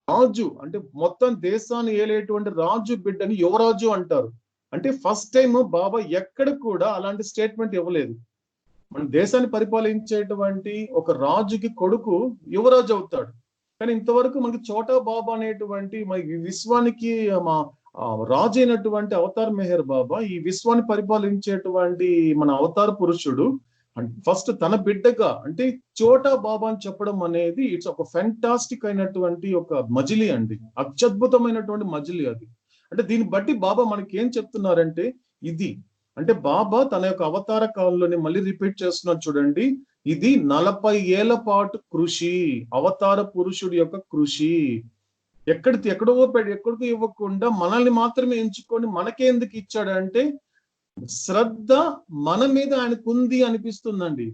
రాజు అంటే మొత్తం దేశాన్ని ఏలేటువంటి రాజు బిడ్డని యువరాజు అంటారు. అంటే ఫస్ట్ టైం బాబా ఎక్కడ కూడా అలాంటి స్టేట్మెంట్ ఇవ్వలేదు. మన దేశాన్ని పరిపాలించేటువంటి ఒక రాజుకి కొడుకు యువరాజు అవుతాడు. కానీ ఇంతవరకు మనకి చోటా బాబా అనేటువంటి మన ఈ విశ్వానికి మా రాజు అయినటువంటి అవతార్ మెహర్ బాబా ఈ విశ్వాన్ని పరిపాలించేటువంటి మన అవతార పురుషుడు ఫస్ట్ తన బిడ్డగా అంటే చోటా బాబా అని చెప్పడం అనేది ఇట్స్ ఒక ఫెంటాస్టిక్ అయినటువంటి ఒక మజిలీ అండి. అత్యద్భుతమైనటువంటి మజిలీ అది. అంటే దీన్ని బట్టి బాబా మనకి ఏం చెప్తున్నారంటే ఇది అంటే బాబా తన యొక్క అవతార కాలంలోనే మళ్ళీ రిపీట్ చేస్తున్నారు చూడండి. ఇది 40 ఏళ్ల పాటు కృషి, అవతార పురుషుడి యొక్క కృషి. ఎక్కడికి ఇవ్వకుండా మనల్ని మాత్రమే ఎంచుకొని మనకే ఎందుకు ఇచ్చాడంటే శ్రద్ధ మన మీద ఆయనకుంది అనిపిస్తుందండి.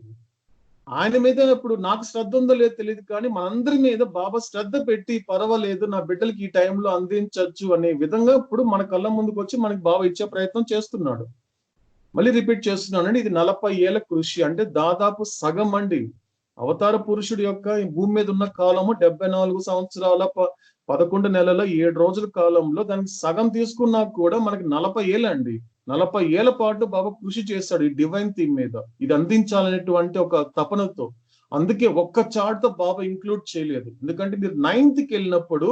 ఆయన మీద ఇప్పుడు నాకు శ్రద్ధ ఉందో లేదో తెలియదు, కానీ మనందరి మీద బాబా శ్రద్ధ పెట్టి పర్వాలేదు నా బిడ్డలకి ఈ టైంలో అందించవచ్చు అనే విధంగా ఇప్పుడు మన కళ్ళ ముందుకు వచ్చి మనకి బాబా ఇచ్చే ప్రయత్నం చేస్తున్నాడు. మళ్ళీ రిపీట్ చేస్తున్నానండి, ఇది 40 ఏళ్ల కృషి అంటే దాదాపు సగం అండి. అవతార పురుషుడి యొక్క ఈ భూమి మీద ఉన్న కాలము 74 సంవత్సరాల 11 నెలల 7 రోజుల కాలంలో దానికి సగం తీసుకున్నా కూడా మనకి 40 ఏళ్ళండి. 40 ఏళ్ల పాటు బాబా కృషి చేశాడు ఈ డివైన్ థీమ్ మీద, ఇది అందించాలనేటువంటి ఒక తపనతో. అందుకే ఒక్క చార్ట్ బాబా ఇంక్లూడ్ చేయలేదు. ఎందుకంటే మీరు 9th వెళ్ళినప్పుడు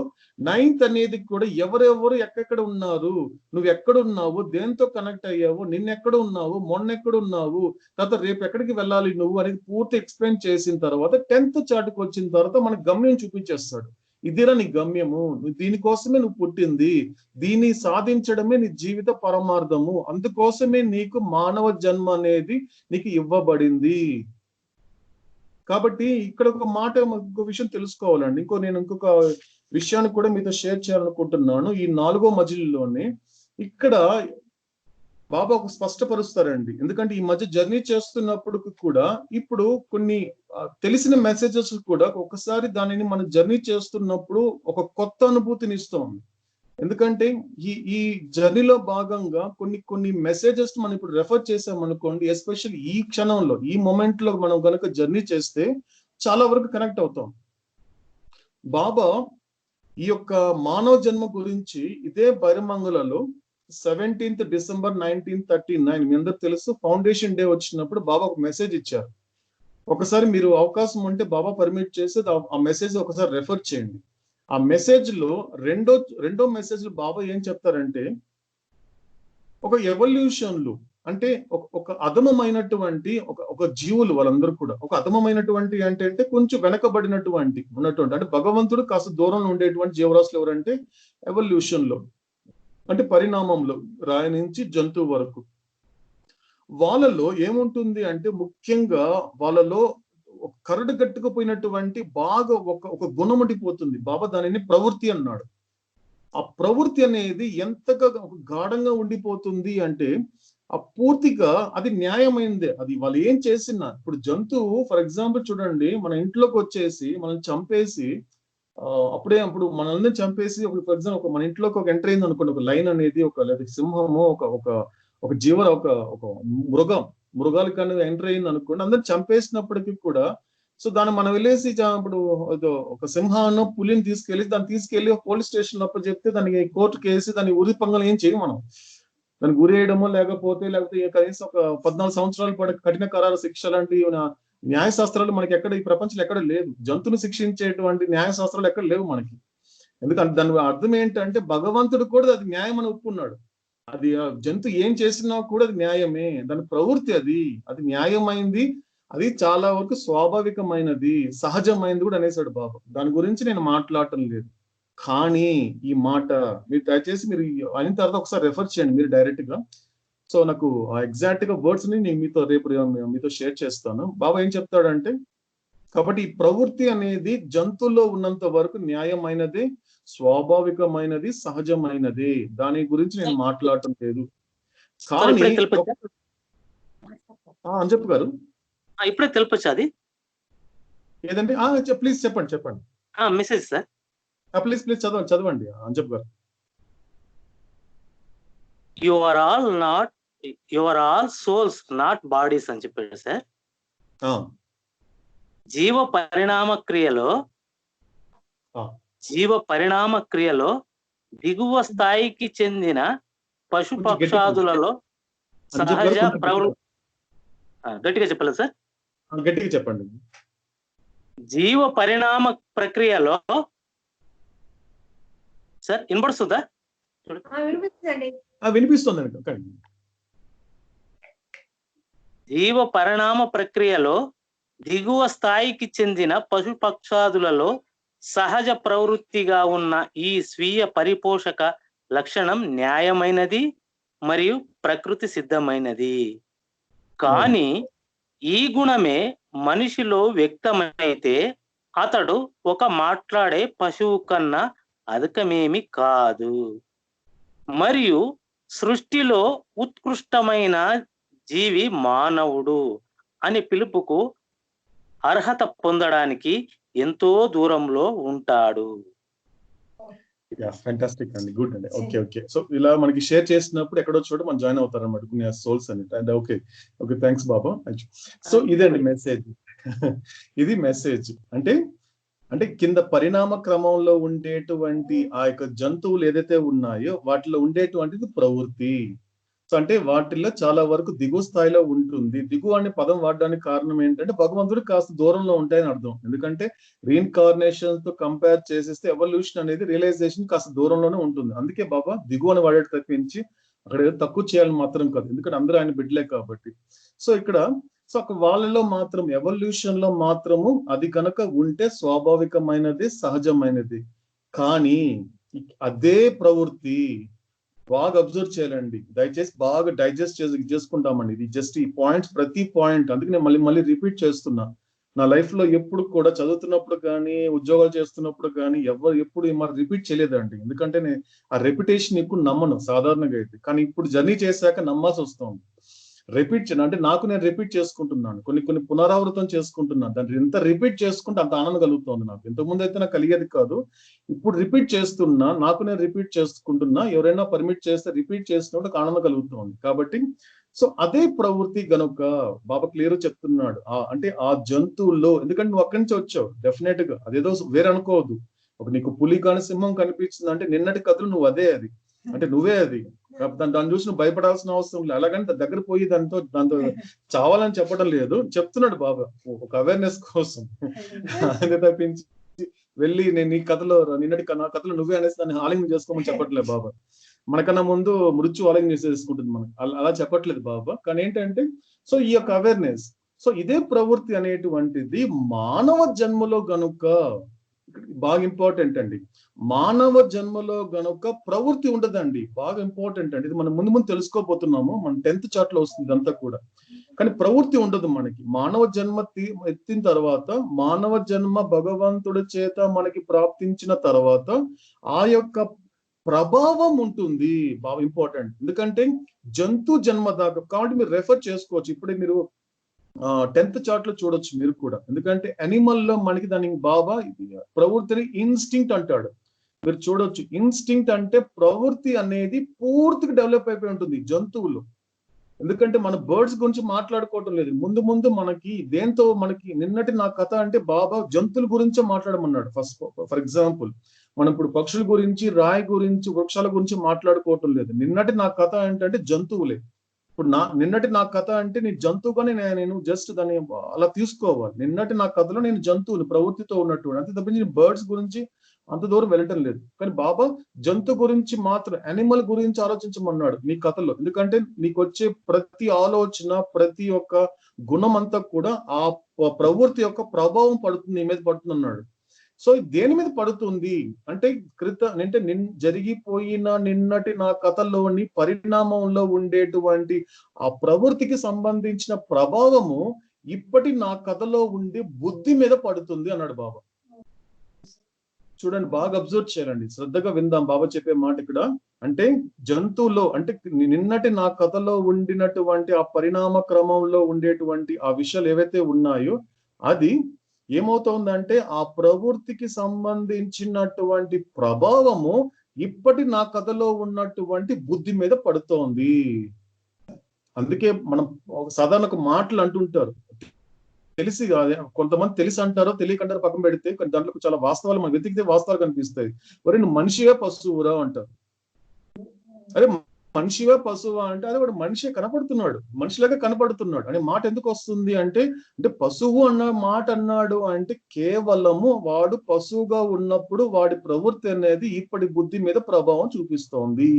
9th అనేది కూడా ఎవరెవరు ఎక్కడెక్కడ ఉన్నారు, నువ్వు ఎక్కడున్నావు, దేంతో కనెక్ట్ అయ్యావు, నిన్నెక్కడ ఉన్నావు, మొన్నెక్కడ ఉన్నావు, తర్వాత రేపు ఎక్కడికి వెళ్ళాలి నువ్వు అనేది పూర్తి ఎక్స్ప్లెయిన్ చేసిన తర్వాత 10th చార్ట్కి వచ్చిన తర్వాత మనకు గమ్యం చూపించేస్తాడు. ఇదిరా నీ గమ్యము, నువ్వు దీనికోసమే నువ్వు పుట్టింది, దీన్ని సాధించడమే నీ జీవిత పరమార్థము, అందుకోసమే నీకు మానవ జన్మ అనేది నీకు ఇవ్వబడింది. కాబట్టి ఇక్కడ ఒక మాట ఇంకో విషయం తెలుసుకోవాలండి. నేను ఇంకొక విషయాన్ని కూడా మీతో షేర్ చేయాలనుకుంటున్నాను. ఈ 4వ మజిలీలోనే ఇక్కడ బాబా ఒక స్పష్టపరుస్తారండి. ఎందుకంటే ఈ మధ్య జర్నీ చేస్తున్నప్పుడు కూడా ఇప్పుడు కొన్ని తెలిసిన మెసేజెస్ కూడా ఒకసారి దానిని మనం జర్నీ చేస్తున్నప్పుడు ఒక కొత్త అనుభూతిని ఇస్తాం. ఎందుకంటే ఈ జర్నీలో భాగంగా కొన్ని మెసేజెస్ మనం ఇప్పుడు రెఫర్ చేసామనుకోండి, ఎస్పెషల్లీ ఈ క్షణంలో ఈ మూమెంట్ లో మనం కనుక జర్నీ చేస్తే చాలా వరకు కనెక్ట్ అవుతాం. బాబా ఈ యొక్క మానవ జన్మ గురించి ఇదే బైరమంగళలో 17th డిసెంబర్ 1939 మీ అందరూ తెలుసు, ఫౌండేషన్ డే వచ్చినప్పుడు బాబా ఒక మెసేజ్ ఇచ్చారు. ఒకసారి మీరు అవకాశం ఉంటే బాబా పర్మిట్ చేసి ఆ మెసేజ్ ఒకసారి రెఫర్ చేయండి. ఆ మెసేజ్ లో రెండో మెసేజ్ లో బాబా ఏం చెప్తారంటే ఒక ఎవల్యూషన్లు అంటే ఒక అధమమైనటువంటి ఒక జీవులు వాళ్ళందరూ కూడా ఒక అధమమైనటువంటి అంటే కొంచెం వెనకబడినటువంటి ఉన్నటువంటి అంటే భగవంతుడు కాస్త దూరంలో ఉండేటువంటి జీవరాశులు ఎవరంటే ఎవల్యూషన్ లో అంటే పరిణామంలో రాయి నుంచి జంతువు వరకు వాళ్ళలో ఏముంటుంది అంటే ముఖ్యంగా వాళ్ళలో కరడు గట్టుకుపోయినటువంటి బాగా ఒక గుణం ఉండిపోతుంది. బాబా దానిని ప్రవృత్తి అన్నాడు. ఆ ప్రవృత్తి అనేది ఎంతగా గాఢంగా ఉండిపోతుంది అంటే ఆ పూర్తిగా అది న్యాయమైందే. అది వాళ్ళు ఏం చేసినా ఇప్పుడు జంతువు ఫర్ ఎగ్జాంపుల్ చూడండి, మన ఇంట్లోకి వచ్చేసి మనం చంపేసి అప్పుడు మనల్ని చంపేసి ఫర్ ఎగ్జాంపుల్ మన ఇంట్లోకి ఒక ఎంటర్ అయింది అనుకోండి, ఒక లైన్ అనేది లేదా సింహము ఒక జీవ ఒక మృగాల కన్నా ఎంటర్ అయింది అనుకోండి, అందరు చంపేసినప్పటికీ కూడా సో దాన్ని మనం వెళ్ళేసి ఇప్పుడు ఒక సింహాన్ని పులిని తీసుకెళ్లి పోలీస్ స్టేషన్ అప్పుడు చెప్తే దానికి కోర్టుకి వేసి దాన్ని ఉరి పంగలు ఏం చేయం మనం. దానికి ఉరేయడమో లేకపోతే కనీసం ఒక 14 సంవత్సరాలు కఠిన కారాల శిక్ష లాంటి న్యాయశాస్త్రాలు మనకి ఎక్కడ ఈ ప్రపంచంలో ఎక్కడ లేదు. జంతువును శిక్షించేటువంటి న్యాయశాస్త్రాలు ఎక్కడ లేవు మనకి. ఎందుకంటే దాని అర్థం ఏంటంటే భగవంతుడు కూడా అది న్యాయం అని ఒప్పుకున్నాడు. అది జంతువు ఏం చేసినా కూడా అది న్యాయమే, దాని ప్రవృత్తి అది న్యాయమైంది, అది చాలా వరకు స్వాభావికమైనది, సహజమైనది కూడా అనేసాడు బాబా. దాని గురించి నేను మాట్లాడటం లేదు. కానీ ఈ మాట మీరు దయచేసి మీరు అయిన తర్వాత ఒకసారి రెఫర్ చేయండి మీరు డైరెక్ట్ గా. సో నాకు ఎగ్జాక్ట్ గా వర్డ్స్ ని నేను మీతో షేర్ చేస్తాను. బాబా ఏం చెప్తాడంటే కాబట్టి ఈ ప్రవృత్తి అనేది జంతువుల్లో ఉన్నంత వరకు న్యాయమైనది, స్వాభావికమైనది, సహజమైనది. దాని గురించి నేను మాట్లాడటం లేదు. కానీ చెప్పు గారు ఇప్పుడే తెలుపొచ్చు అది ఏదండి? ప్లీజ్ చెప్పండి మెసేజ్ సార్. ప్లీజ్ చదవండి అంజప్ గారు. You are all souls not bodies అని చెప్పాడు సార్. జీవ పరిణామ క్రియలో జీవ పరిణామ క్రియలో దిగువ స్థాయికి చెందిన పశుపక్షాదులలో సహజ ప్రవృత్తి. గట్టిగా చెప్పాలి సార్. గట్టిగా చెప్పండి. జీవ పరిణామ ప్రక్రియలో సార్ వినపడుతుందా? వినిపిస్తుంది. జీవ పరిణామ ప్రక్రియలో దిగువ స్థాయికి చెందిన పశుపక్షాదులలో సహజ ప్రవృత్తిగా ఉన్న ఈ స్వీయ పరిపోషక లక్షణం న్యాయమైనది మరియు ప్రకృతి సిద్ధమైనది. కానీ ఈ గుణమే మనిషిలో వ్యక్తమైతే అతడు ఒక మాట్లాడే పశువు కన్నా అధికమేమి కాదు మరియు సృష్టిలో ఉత్కృష్టమైన జీవి మానవుడు అని పిలుపుకు అర్హత పొందడానికి ఎంతో దూరంలో ఉంటాడు. ఫ్యాంటాస్టిక్ అండి, గుడ్ అండి. ఓకే. సో ఇలా మనకి షేర్ చేసినప్పుడు ఎక్కడో చోట మనం జాయిన్ అవుతారు అన్నమాట కొన్ని సోల్స్ అని. And okay thanks Baba. So ఇదండి మెసేజ్. ఇది మెసేజ్ అంటే కింద పరిణామ క్రమంలో ఉండేటువంటి ఆ యొక్క జంతువులు ఏదైతే ఉన్నాయో వాటిలో ఉండేటువంటిది ప్రవృత్తి. సో అంటే వాటిల్లో చాలా వరకు దిగువ స్థాయిలో ఉంటుంది. దిగువ అనే పదం వాడడానికి కారణం ఏంటంటే భగవంతుడు కాస్త దూరంలో ఉంటాయని అర్థం. ఎందుకంటే రీఇన్కార్నేషన్ తో కంపేర్ చేసేస్తే ఎవల్యూషన్ అనేది రియలైజేషన్ కాస్త దూరంలోనే ఉంటుంది. అందుకే బాబా దిగువ అని వాడేది తప్పించి అక్కడ ఏదో తక్కువ చేయాలని మాత్రం కాదు, ఎందుకంటే అందరూ ఆయన బిడ్డలే కాబట్టి. సో వాళ్ళలో మాత్రం ఎవల్యూషన్ లో మాత్రము అది కనుక ఉంటే స్వాభావికమైనది, సహజమైనది. కానీ అదే ప్రవృత్తి బాగా అబ్జర్వ్ చేయాలండి, దయచేసి బాగా డైజెస్ట్ చేసుకుంటామండి. ఇది జస్ట్ ఈ పాయింట్స్, ప్రతి పాయింట్. అందుకే నేను మళ్ళీ రిపీట్ చేస్తున్నా. నా లైఫ్ లో ఎప్పుడు కూడా చదువుతున్నప్పుడు కానీ ఉద్యోగాలు చేస్తున్నప్పుడు కానీ ఎప్పుడు మరి రిపీట్ చేయలేదండి. ఎందుకంటే నేను ఆ రెప్యుటేషన్ ఎక్కువ నమ్మను సాధారణంగా అయితే. కానీ ఇప్పుడు జర్నీ చేశాక నమ్మాల్సి వస్తుంది. రిపీట్ చేయను అంటే నాకు నేను రిపీట్ చేసుకుంటున్నాను, కొన్ని పునరావృతం చేసుకుంటున్నాను. దాన్ని ఎంత రిపీట్ చేసుకుంటే అంత ఆనందం కలుగుతుంది నాకు. ఇంతకుముందు అయితే నాకు కలిగేది కాదు, ఇప్పుడు రిపీట్ చేస్తున్నా, నాకు నేను రిపీట్ చేసుకుంటున్నా. ఎవరైనా పర్మిట్ చేస్తే రిపీట్ చేసినప్పుడు ఆనందం కలుగుతుంది. కాబట్టి సో అదే ప్రవృత్తి గనుక బాబా క్లియర్ చెప్తున్నాడు. అంటే ఆ జంతువుల్లో, ఎందుకంటే నువ్వు అక్కడి నుంచి వచ్చావు, డెఫినెట్ గా అదేదో వేరే అనుకోవద్దు. ఒక నీకు పులి కానీ సింహం కనిపించింది అంటే నిన్నటి కథలు నువ్వు అదే, అది అంటే నువ్వే అది. దాన్ని చూసి నువ్వు భయపడాల్సిన అవసరం లేదు. అలాగని దగ్గర పోయి దాంతో చావాలని చెప్పడం లేదు, చెప్తున్నాడు బాబా ఒక అవేర్నెస్ కోసం. అదే తప్పించి వెళ్ళి నేను నీ కథలో నా కథలో నువ్వే అనేసి దాన్ని ఆలింగనం చేసుకోమని చెప్పట్లేదు బాబా. మనకన్నా ముందు మృత్యు ఆలింగనం చేసేసుకుంటుంది మనకు, అలా చెప్పట్లేదు బాబా. కానీ ఏంటంటే సో ఈ యొక్క అవేర్నెస్, సో ఇదే ప్రవృత్తి అనేటువంటిది మానవ జన్మలో గనుక బాగా ఇంపార్టెంట్ అండి. మానవ జన్మలో గనుక ప్రవృత్తి ఉండదండి, బాగా ఇంపార్టెంట్ అండి. ఇది మనం ముందు తెలుసుకోబోతున్నాము. మన 10th చార్ట్ లో వస్తుంది ఇదంతా కూడా. కానీ ప్రవృత్తి ఉండదు మనకి. మానవ జన్మ ఎత్తిన తర్వాత, మానవ జన్మ భగవంతుడి చేత మనకి ప్రాప్తించిన తర్వాత ఆ యొక్క ప్రభావం ఉంటుంది, బాగా ఇంపార్టెంట్. ఎందుకంటే జంతు జన్మ దాకా కాబట్టి మీరు రెఫర్ చేసుకోవచ్చు. ఇప్పుడే మీరు 10th చార్ట్ లో చూడొచ్చు మీరు కూడా. ఎందుకంటే అనిమల్ లో మనకి దానికి బాబా ప్రవృత్తిని ఇన్స్టింక్ట్ అంటాడు. మీరు చూడొచ్చు, ఇన్స్టింక్ట్ అంటే ప్రవృత్తి అనేది పూర్తిగా డెవలప్ అయిపోయి ఉంటుంది జంతువులు. ఎందుకంటే మన బర్డ్స్ గురించి మాట్లాడుకోవటం లేదు. ముందు మనకి దేంతో మనకి నిన్నటి నా కథ అంటే బాబా జంతువుల గురించే మాట్లాడమన్నాడు. ఫర్ ఎగ్జాంపుల్ మనం ఇప్పుడు పక్షుల గురించి, రాయి గురించి, వృక్షాల గురించి మాట్లాడుకోవటం లేదు. నిన్నటి నా కథ ఏంటంటే జంతువులే. ఇప్పుడు నిన్నటి నా కథ అంటే నీ జంతువుగానే నేను జస్ట్ దాన్ని అలా తీసుకోవాలి. నిన్నటి నా కథలో నేను జంతువుని ప్రవృత్తితో ఉన్నట్టు, అంతే తప్పించి బర్డ్స్ గురించి అంత దూరం వెళ్ళటం లేదు. కానీ బాబా జంతు గురించి మాత్రం, యానిమల్ గురించి ఆలోచించమన్నాడు నీ కథలో. ఎందుకంటే నీకు వచ్చే ప్రతి ఆలోచన, ప్రతి ఒక్క గుణం అంతా కూడా ఆ ప్రవృత్తి యొక్క ప్రభావం పడుతుంది, నీ మీద పడుతుంది అన్నాడు. సో దేని మీద పడుతుంది అంటే జరిగిపోయిన నిన్నటి నా కథలోని పరిణామంలో ఉండేటువంటి ఆ ప్రవృత్తికి సంబంధించిన ప్రభావము ఇప్పటి నా కథలో ఉండే బుద్ధి మీద పడుతుంది అన్నాడు బాబా. చూడండి, బాగా అబ్జర్వ్ చేయాలండి, శ్రద్ధగా విందాం బాబా చెప్పే మాట ఇక్కడ. అంటే జంతువులో అంటే నిన్నటి నా కథలో ఉండినటువంటి ఆ పరిణామ క్రమంలో ఉండేటువంటి ఆ విషయాలు ఏవైతే ఉన్నాయో అది ఏమవుతోందంటే ఆ ప్రవృత్తికి సంబంధించినటువంటి ప్రభావము ఇప్పటి నా కథలో ఉన్నటువంటి బుద్ధి మీద పడుతోంది. అందుకే మనం సాధారణ మాటలు అంటుంటారు, తెలిసి కాదు, కొంతమంది తెలిసి అంటారో తెలియకంటారో పక్కన పెడితే కొన్ని దాంట్లో చాలా వాస్తవాలు మనం వెతికితే వాస్తవాలు కనిపిస్తాయి. ఒరే నువ్వు మనిషివే పశువురా అంటారు. అరే మనిషివే పశువా అంటే అది కూడా మనిషే కనపడుతున్నాడు, మనిషిలాగా కనపడుతున్నాడు అనే మాట ఎందుకు వస్తుంది అంటే, పశువు అన్న మాట అన్నాడు అంటే కేవలము వాడు పశువుగా ఉన్నప్పుడు వాడి ప్రవృత్తి అనేది ఇప్పటి బుద్ధి మీద ప్రభావం చూపిస్తోంది.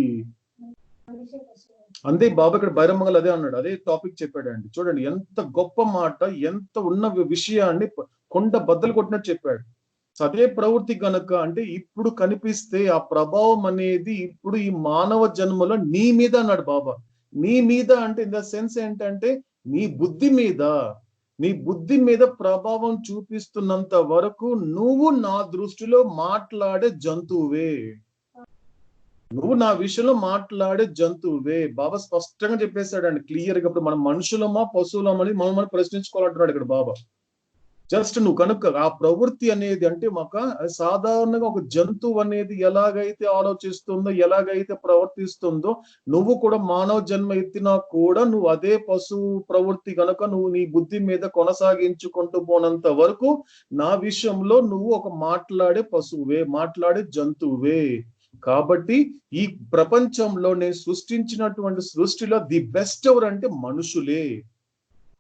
అంతే బాబా ఇక్కడ బైరమ్మగల్ అదే అన్నాడు, అదే టాపిక్ చెప్పాడండి. చూడండి ఎంత గొప్ప మాట, ఎంత ఉన్న విషయాన్ని కొండ బద్దలు కొట్టినట్టు చెప్పాడు. అదే ప్రవృత్తి గనక అంటే ఇప్పుడు కనిపిస్తే ఆ ప్రభావం అనేది ఇప్పుడు ఈ మానవ జన్మలో నీ మీద అన్నాడు బాబా. నీ మీద అంటే ఇన్ ద సెన్స్ ఏంటంటే నీ బుద్ధి మీద, నీ బుద్ధి మీద ప్రభావం చూపిస్తున్నంత వరకు నువ్వు నా దృష్టిలో మాట్లాడే జంతువువే, నువ్వు నా విషయంలో మాట్లాడే జంతువువే. బాబా స్పష్టంగా చెప్పేశాడండి క్లియర్ గా. ఇప్పుడు మనం మనుషులమా పశువులమని మనం ప్రశ్నించుకోవాలంటున్నాడు ఇక్కడ బాబా. జస్ట్ నువ్వు కనుక ఆ ప్రవృత్తి అనేది అంటే సాధారణంగా ఒక జంతువు అనేది ఎలాగైతే ఆలోచిస్తుందో, ఎలాగైతే ప్రవర్తిస్తుందో, నువ్వు కూడా మానవ జన్మ ఎత్తినా కూడా నువ్వు అదే పశువు ప్రవృత్తి కనుక నువ్వు నీ బుద్ధి మీద కొనసాగించుకుంటూ పోనంత వరకు నా విషయంలో నువ్వు ఒక మాట్లాడే పశువువే, మాట్లాడే జంతువువే. కాబట్టి ఈ ప్రపంచంలో నేను సృష్టించినటువంటి సృష్టిలో ది బెస్ట్ ఎవరంటే మనుషులే.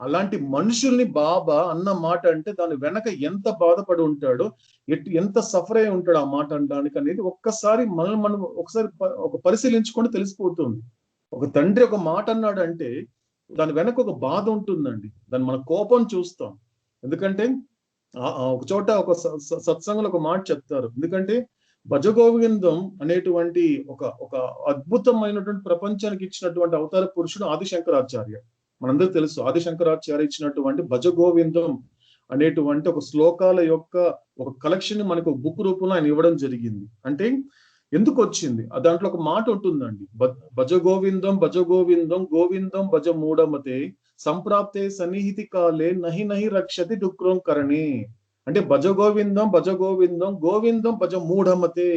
అలాంటి మనుషుల్ని బాబా అన్న మాట అంటే దాని వెనక ఎంత బాధపడి ఉంటాడో, ఎంత సఫర్ అయి ఉంటాడు ఆ మాట అనడానికి అనేది ఒక్కసారి మనం ఒకసారి ఒక పరిశీలించుకొని తెలిసిపోతుంది. ఒక తండ్రి ఒక మాట అన్నాడు అంటే దాని వెనక ఒక బాధ ఉంటుందండి. దాన్ని మన కోపం చూస్తాం. ఎందుకంటే ఒక చోట ఒక సత్సంగంలో ఒక మాట చెప్తారు. ఎందుకంటే భజగోవిందం అనేటువంటి ఒక అద్భుతమైనటువంటి ప్రపంచానికి ఇచ్చినటువంటి అవతార పురుషుడు ఆదిశంకరాచార్య. మనందరూ తెలుసు ఆదిశంకరాచార్య ఇచ్చినటువంటి భజగోవిందం అనేటువంటి ఒక శ్లోకాల యొక్క ఒక కలెక్షన్ మనకు బుక్ రూపంలో ఆయన ఇవ్వడం జరిగింది. అంటే ఎందుకు వచ్చింది దాంట్లో ఒక మాట ఉంటుందండి, భజగోవిందం భజగోవిందం గోవిందం భజ మూఢమతే సంప్రాప్తే సన్నిహితి కాలే నహి నహి రక్షతి డుక్రోం కరణి. అంటే భజగోవిందం భజగోవిందం గోవిందం భజ మూఢమతే.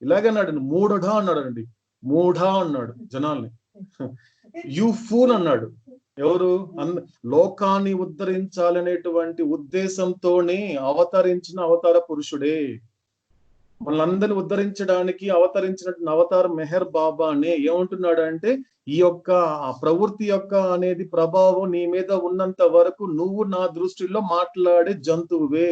ఇలాగన్నాడు, మూఢ అన్నాడు, మూఢ అన్నాడు జనాల్ని. యు ఫూల్ అన్నాడు. ఎవరు? లోకాన్ని ఉద్ధరించాలనేటువంటి ఉద్దేశంతోనే అవతరించిన అవతార పురుషుడే. మనల్ని ఉద్ధరించడానికి అవతరించినటువంటి అవతార మెహర్ బాబా అనే ఏమంటున్నాడు అంటే ఈ యొక్క ప్రవృత్తి యొక్క అనేది ప్రభావం నీ మీద ఉన్నంత వరకు నువ్వు నా దృష్టిలో మాట్లాడే జంతువువే.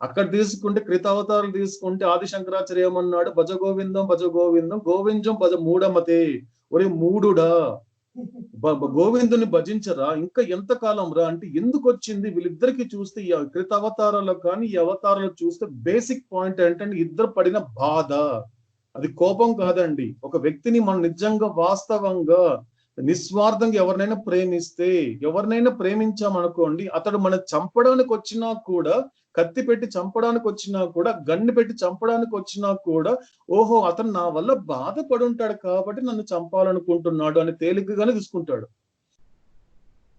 అక్కడ తీసుకుంటే కృతావతారాలు తీసుకుంటే ఆదిశంకరాచార్య ఏమన్నాడు, భజగోవిందం భజగోవిందం గోవిందం భజ మూఢమతే. ఒరే మూఢుడా, గోవిందుని భజించరా, ఇంకా ఎంత కాలం రా అంటే ఎందుకు వచ్చింది? వీళ్ళిద్దరికి చూస్తే ఈ కృత అవతారాలు కానీ ఈ అవతారాలు చూస్తే బేసిక్ పాయింట్ ఏంటంటే ఇద్దరు పడిన బాధ. అది కోపం కాదండి. ఒక వ్యక్తిని మనం నిజంగా వాస్తవంగా నిస్వార్థంగా ఎవరినైనా ప్రేమిస్తే, ఎవరినైనా ప్రేమించామనుకోండి, అతడు మనం చంపడానికి వచ్చినా కూడా, కత్తి పెట్టి చంపడానికి వచ్చినా కూడా, గన్ను పెట్టి చంపడానికి వచ్చినా కూడా, ఓహో అతను నా వల్ల బాధపడి ఉంటాడు కాబట్టి నన్ను చంపాలనుకుంటున్నాడు అని తేలికగానే తీసుకుంటాడు.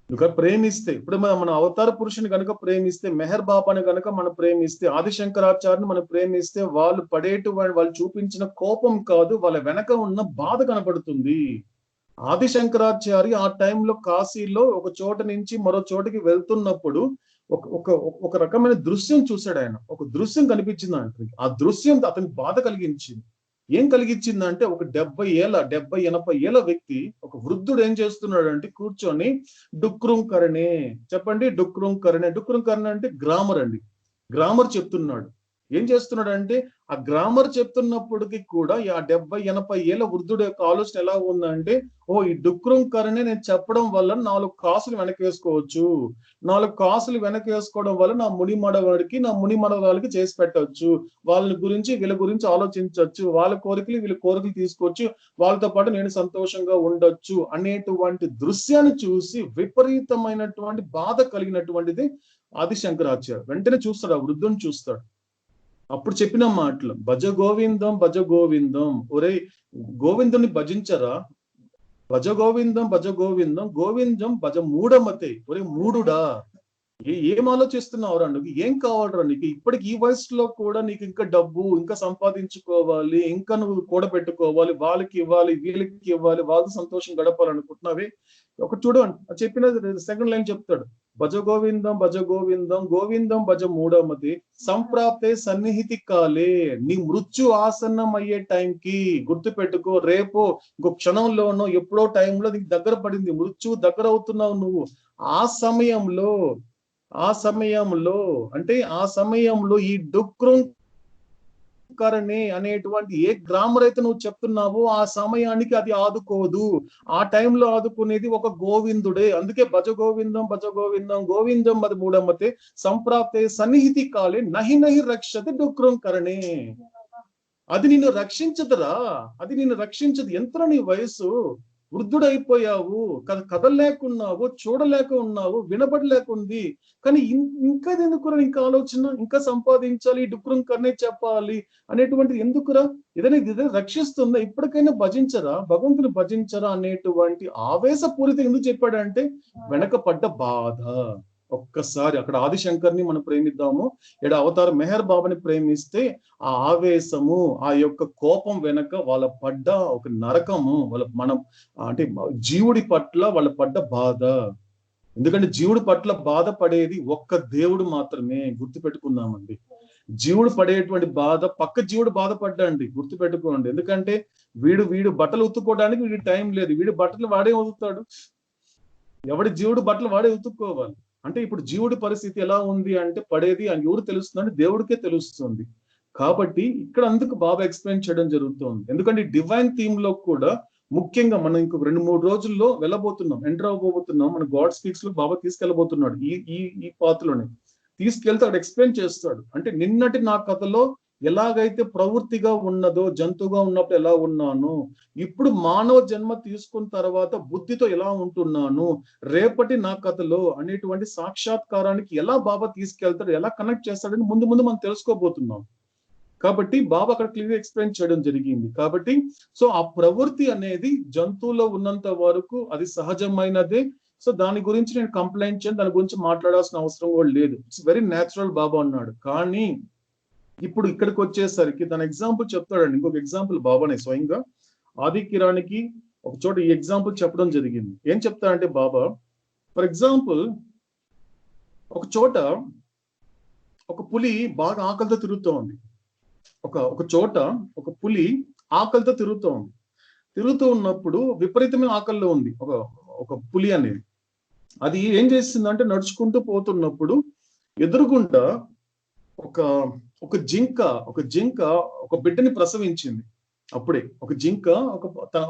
ఇంకా ప్రేమిస్తే, ఇప్పుడు మన అవతార పురుషుని కనుక ప్రేమిస్తే, మెహర్ బాబాని కనుక మనం ప్రేమిస్తే, ఆదిశంకరాచార్యని మనం ప్రేమిస్తే, వాళ్ళు చూపించిన కోపం కాదు, వాళ్ళ వెనక ఉన్న బాధ కనపడుతుంది. ఆదిశంకరాచార్య ఆ టైంలో కాశీలో ఒక చోట నుంచి మరో చోటకి వెళ్తున్నప్పుడు ఒక రకమైన దృశ్యం చూశాడు ఆయన. ఒక దృశ్యం కనిపించింది ఆయనకి. ఆ దృశ్యం అతనికి బాధ కలిగించింది. ఏం కలిగించిందంటే ఒక 70-80 ఏళ్ల వ్యక్తి, ఒక వృద్ధుడు ఏం చేస్తున్నాడు అంటే కూర్చొని డుక్రుం కరణే, చెప్పండి డుక్రుం కరణే. డుక్రుం కరణే అంటే గ్రామర్ అండి. గ్రామర్ చెప్తున్నాడు. ఏం చేస్తున్నాడు అంటే ఆ గ్రామర్ చెప్తున్నప్పటికీ కూడా ఆ 70-80 ఏళ్ల వృద్ధుడు యొక్క ఆలోచన ఎలా ఉందంటే, ఈ డుక్రుం కరణే నేను చెప్పడం వల్ల 4 కాసులు వెనక్కి వేసుకోవచ్చు, 4 కాసులు వెనక్కి వేసుకోవడం వల్ల నా ముని మనవరాలకి చేసి పెట్టవచ్చు, వీళ్ళ గురించి ఆలోచించవచ్చు, వాళ్ళ కోరికలు వీళ్ళ కోరికలు తీసుకోవచ్చు, వాళ్ళతో పాటు నేను సంతోషంగా ఉండొచ్చు అనేటువంటి దృశ్యాన్ని చూసి విపరీతమైనటువంటి బాధ కలిగినటువంటిది ఆదిశంకరాచార్య. వెంటనే చూస్తాడు, ఆ వృద్ధుని చూస్తాడు. అప్పుడు చెప్పిన మాటలు భజ గోవిందం భజ గోవిందం. ఒరే గోవిందుని భజించరా, భజ గోవిందం భజ గోవిందం గోవిందం భజ మూఢమతే. ఒరే మూఢుడా, ఏం ఆలోచిస్తున్నావురా, నువ్వు ఏం కావాలరా నీకు? ఇప్పటికి ఈ వయసులో కూడా నీకు ఇంకా డబ్బు ఇంకా సంపాదించుకోవాలి, ఇంకా నువ్వు కూడబెట్టుకోవాలి, వాళ్ళకి ఇవ్వాలి వీళ్ళకి ఇవ్వాలి, వాళ్ళతో సంతోషం గడపాలనుకుంటున్నావే. ఒక చూడు చెప్పిన సెకండ్ లైన్ చెప్తాడు, భజ గోవిందం భజ గోవిందం గోవిందం భజ మూఢమతి సంప్రాప్తే సన్నిహితి కాలే. నీ మృత్యు ఆసన్నం అయ్యే టైంకి గుర్తు పెట్టుకో, రేపో ఇంకో క్షణంలోనో ఎప్పుడో టైంలో నీకు దగ్గర పడింది, మృత్యు దగ్గర అవుతున్నావు నువ్వు. ఆ సమయంలో అంటే ఆ సమయంలో ఈ డుక్రుంకరణి అనేటువంటి ఏ గ్రామర్ అయితే నువ్వు చెప్తున్నావో ఆ సమయానికి అది ఆదుకోదు. ఆ టైంలో ఆదుకునేది ఒక గోవిందుడే. అందుకే భజ గోవిందం భజ గోవిందం గోవిందం అది మూఢమతే సంప్రాప్తే సన్నిహితి కాలే నహి నహి రక్షతి డుక్రుంకరణి. అది నిన్ను రక్షించదురా, అది నిన్ను రక్షించదు. ఎంత నీ వయసు, వృద్ధుడైపోయావు, కదలలేకున్నావు, చూడలేక ఉన్నావు, వినబడలేకుంది. కానీ ఇంకా ఎందుకురా ఇంకా ఆలోచన, ఇంకా సంపాదించాలి, డుక్రుంకరణే చెప్పాలి అనేటువంటిది ఎందుకురా? ఏదైనా రక్షిస్తుందా? ఇప్పటికైనా భజించరా, భగవంతుని భజించరా అనేటువంటి ఆవేశపూరిత ఎందుకు చెప్పాడంటే వెనకపడ్డ బాధ. ఒక్కసారి అక్కడ ఆదిశంకర్ని మనం ప్రేమిద్దాము, ఇక్కడ అవతార మెహర్ బాబాని ప్రేమిస్తే ఆ ఆవేశము, ఆ యొక్క కోపం వెనక వాళ్ళ పడ్డ ఒక నరకము, మనం అంటే జీవుడి పట్ల వాళ్ళ పడ్డ బాధ. ఎందుకంటే జీవుడి పట్ల బాధపడేది ఒక్క దేవుడు మాత్రమే, గుర్తుపెట్టుకుందామండి. జీవుడు పడేటువంటి బాధ పక్క జీవుడు బాధపడ్డండి, గుర్తుపెట్టుకోండి. ఎందుకంటే వీడు బట్టలు ఉతుక్కోవడానికి వీడి టైం లేదు, వీడి బట్టలు వాడే ఉతుకుతాడు. ఎవడి జీవుడు బట్టలు వాడే ఉతుక్కోవాలి. అంటే ఇప్పుడు జీవుడి పరిస్థితి ఎలా ఉంది అంటే పడేది అని ఎవరు తెలుస్తుందంటే దేవుడికే తెలుస్తుంది. కాబట్టి ఇక్కడ అందుకు బాబా ఎక్స్ప్లెయిన్ చేయడం జరుగుతుంది. ఎందుకంటే డివైన్ థీమ్ లో కూడా ముఖ్యంగా మనం ఇంకొక 2-3 రోజుల్లో వెళ్ళబోతున్నాం, ఎంటర్ అవ్వబోతున్నాం. మన గాడ్ స్పీక్స్ లో బాబా తీసుకెళ్ళబోతున్నాడు. ఈ పాత్రలోనే తీసుకెళ్తే అక్కడ ఎక్స్ప్లెయిన్ చేస్తాడు. అంటే నిన్నటి నా కథలో ఎలాగైతే ప్రవృత్తిగా ఉన్నదో, జంతువుగా ఉన్నప్పుడు ఎలా ఉన్నాను, ఇప్పుడు మానవ జన్మ తీసుకున్న తర్వాత బుద్ధితో ఎలా ఉంటున్నాను, రేపటి నా కథలో అనేటువంటి సాక్షాత్కారానికి ఎలా బాబా తీసుకెళ్తాడు, ఎలా కనెక్ట్ చేస్తాడని ముందు మనం తెలుసుకోబోతున్నాం. కాబట్టి బాబా అక్కడ క్లియర్ ఎక్స్ప్లెయిన్ చేయడం జరిగింది. కాబట్టి సో ఆ ప్రవృత్తి అనేది జంతువులో ఉన్నంత వరకు అది సహజమైనదే. సో దాని గురించి నేను కంప్లైంట్ చేయను, దాని గురించి మాట్లాడాల్సిన అవసరం కూడా లేదు. ఇట్స్ వెరీ న్యాచురల్ బాబా అన్నాడు. కానీ ఇప్పుడు ఇక్కడికి వచ్చేసరికి తన ఎగ్జాంపుల్ చెప్తాడండి. ఇంకొక ఎగ్జాంపుల్ బాబానే స్వయంగా ఆది కిరానికి ఒక చోట ఈ ఎగ్జాంపుల్ చెప్పడం జరిగింది. ఏం చెప్తాడంటే బాబా, ఫర్ ఎగ్జాంపుల్ ఒక చోట ఒక పులి బాగా ఆకలితో తిరుగుతోంది. ఒక చోట ఒక పులి ఆకలితో తిరుగుతూ ఉన్నప్పుడు విపరీతమైన ఆకలిలో ఉంది ఒక పులి అనేది. అది ఏం చేసిందంటే నడుచుకుంటూ పోతున్నప్పుడు ఎదురుగుండా ఒక జింక ఒక బిడ్డని ప్రసవించింది. అప్పుడే ఒక జింక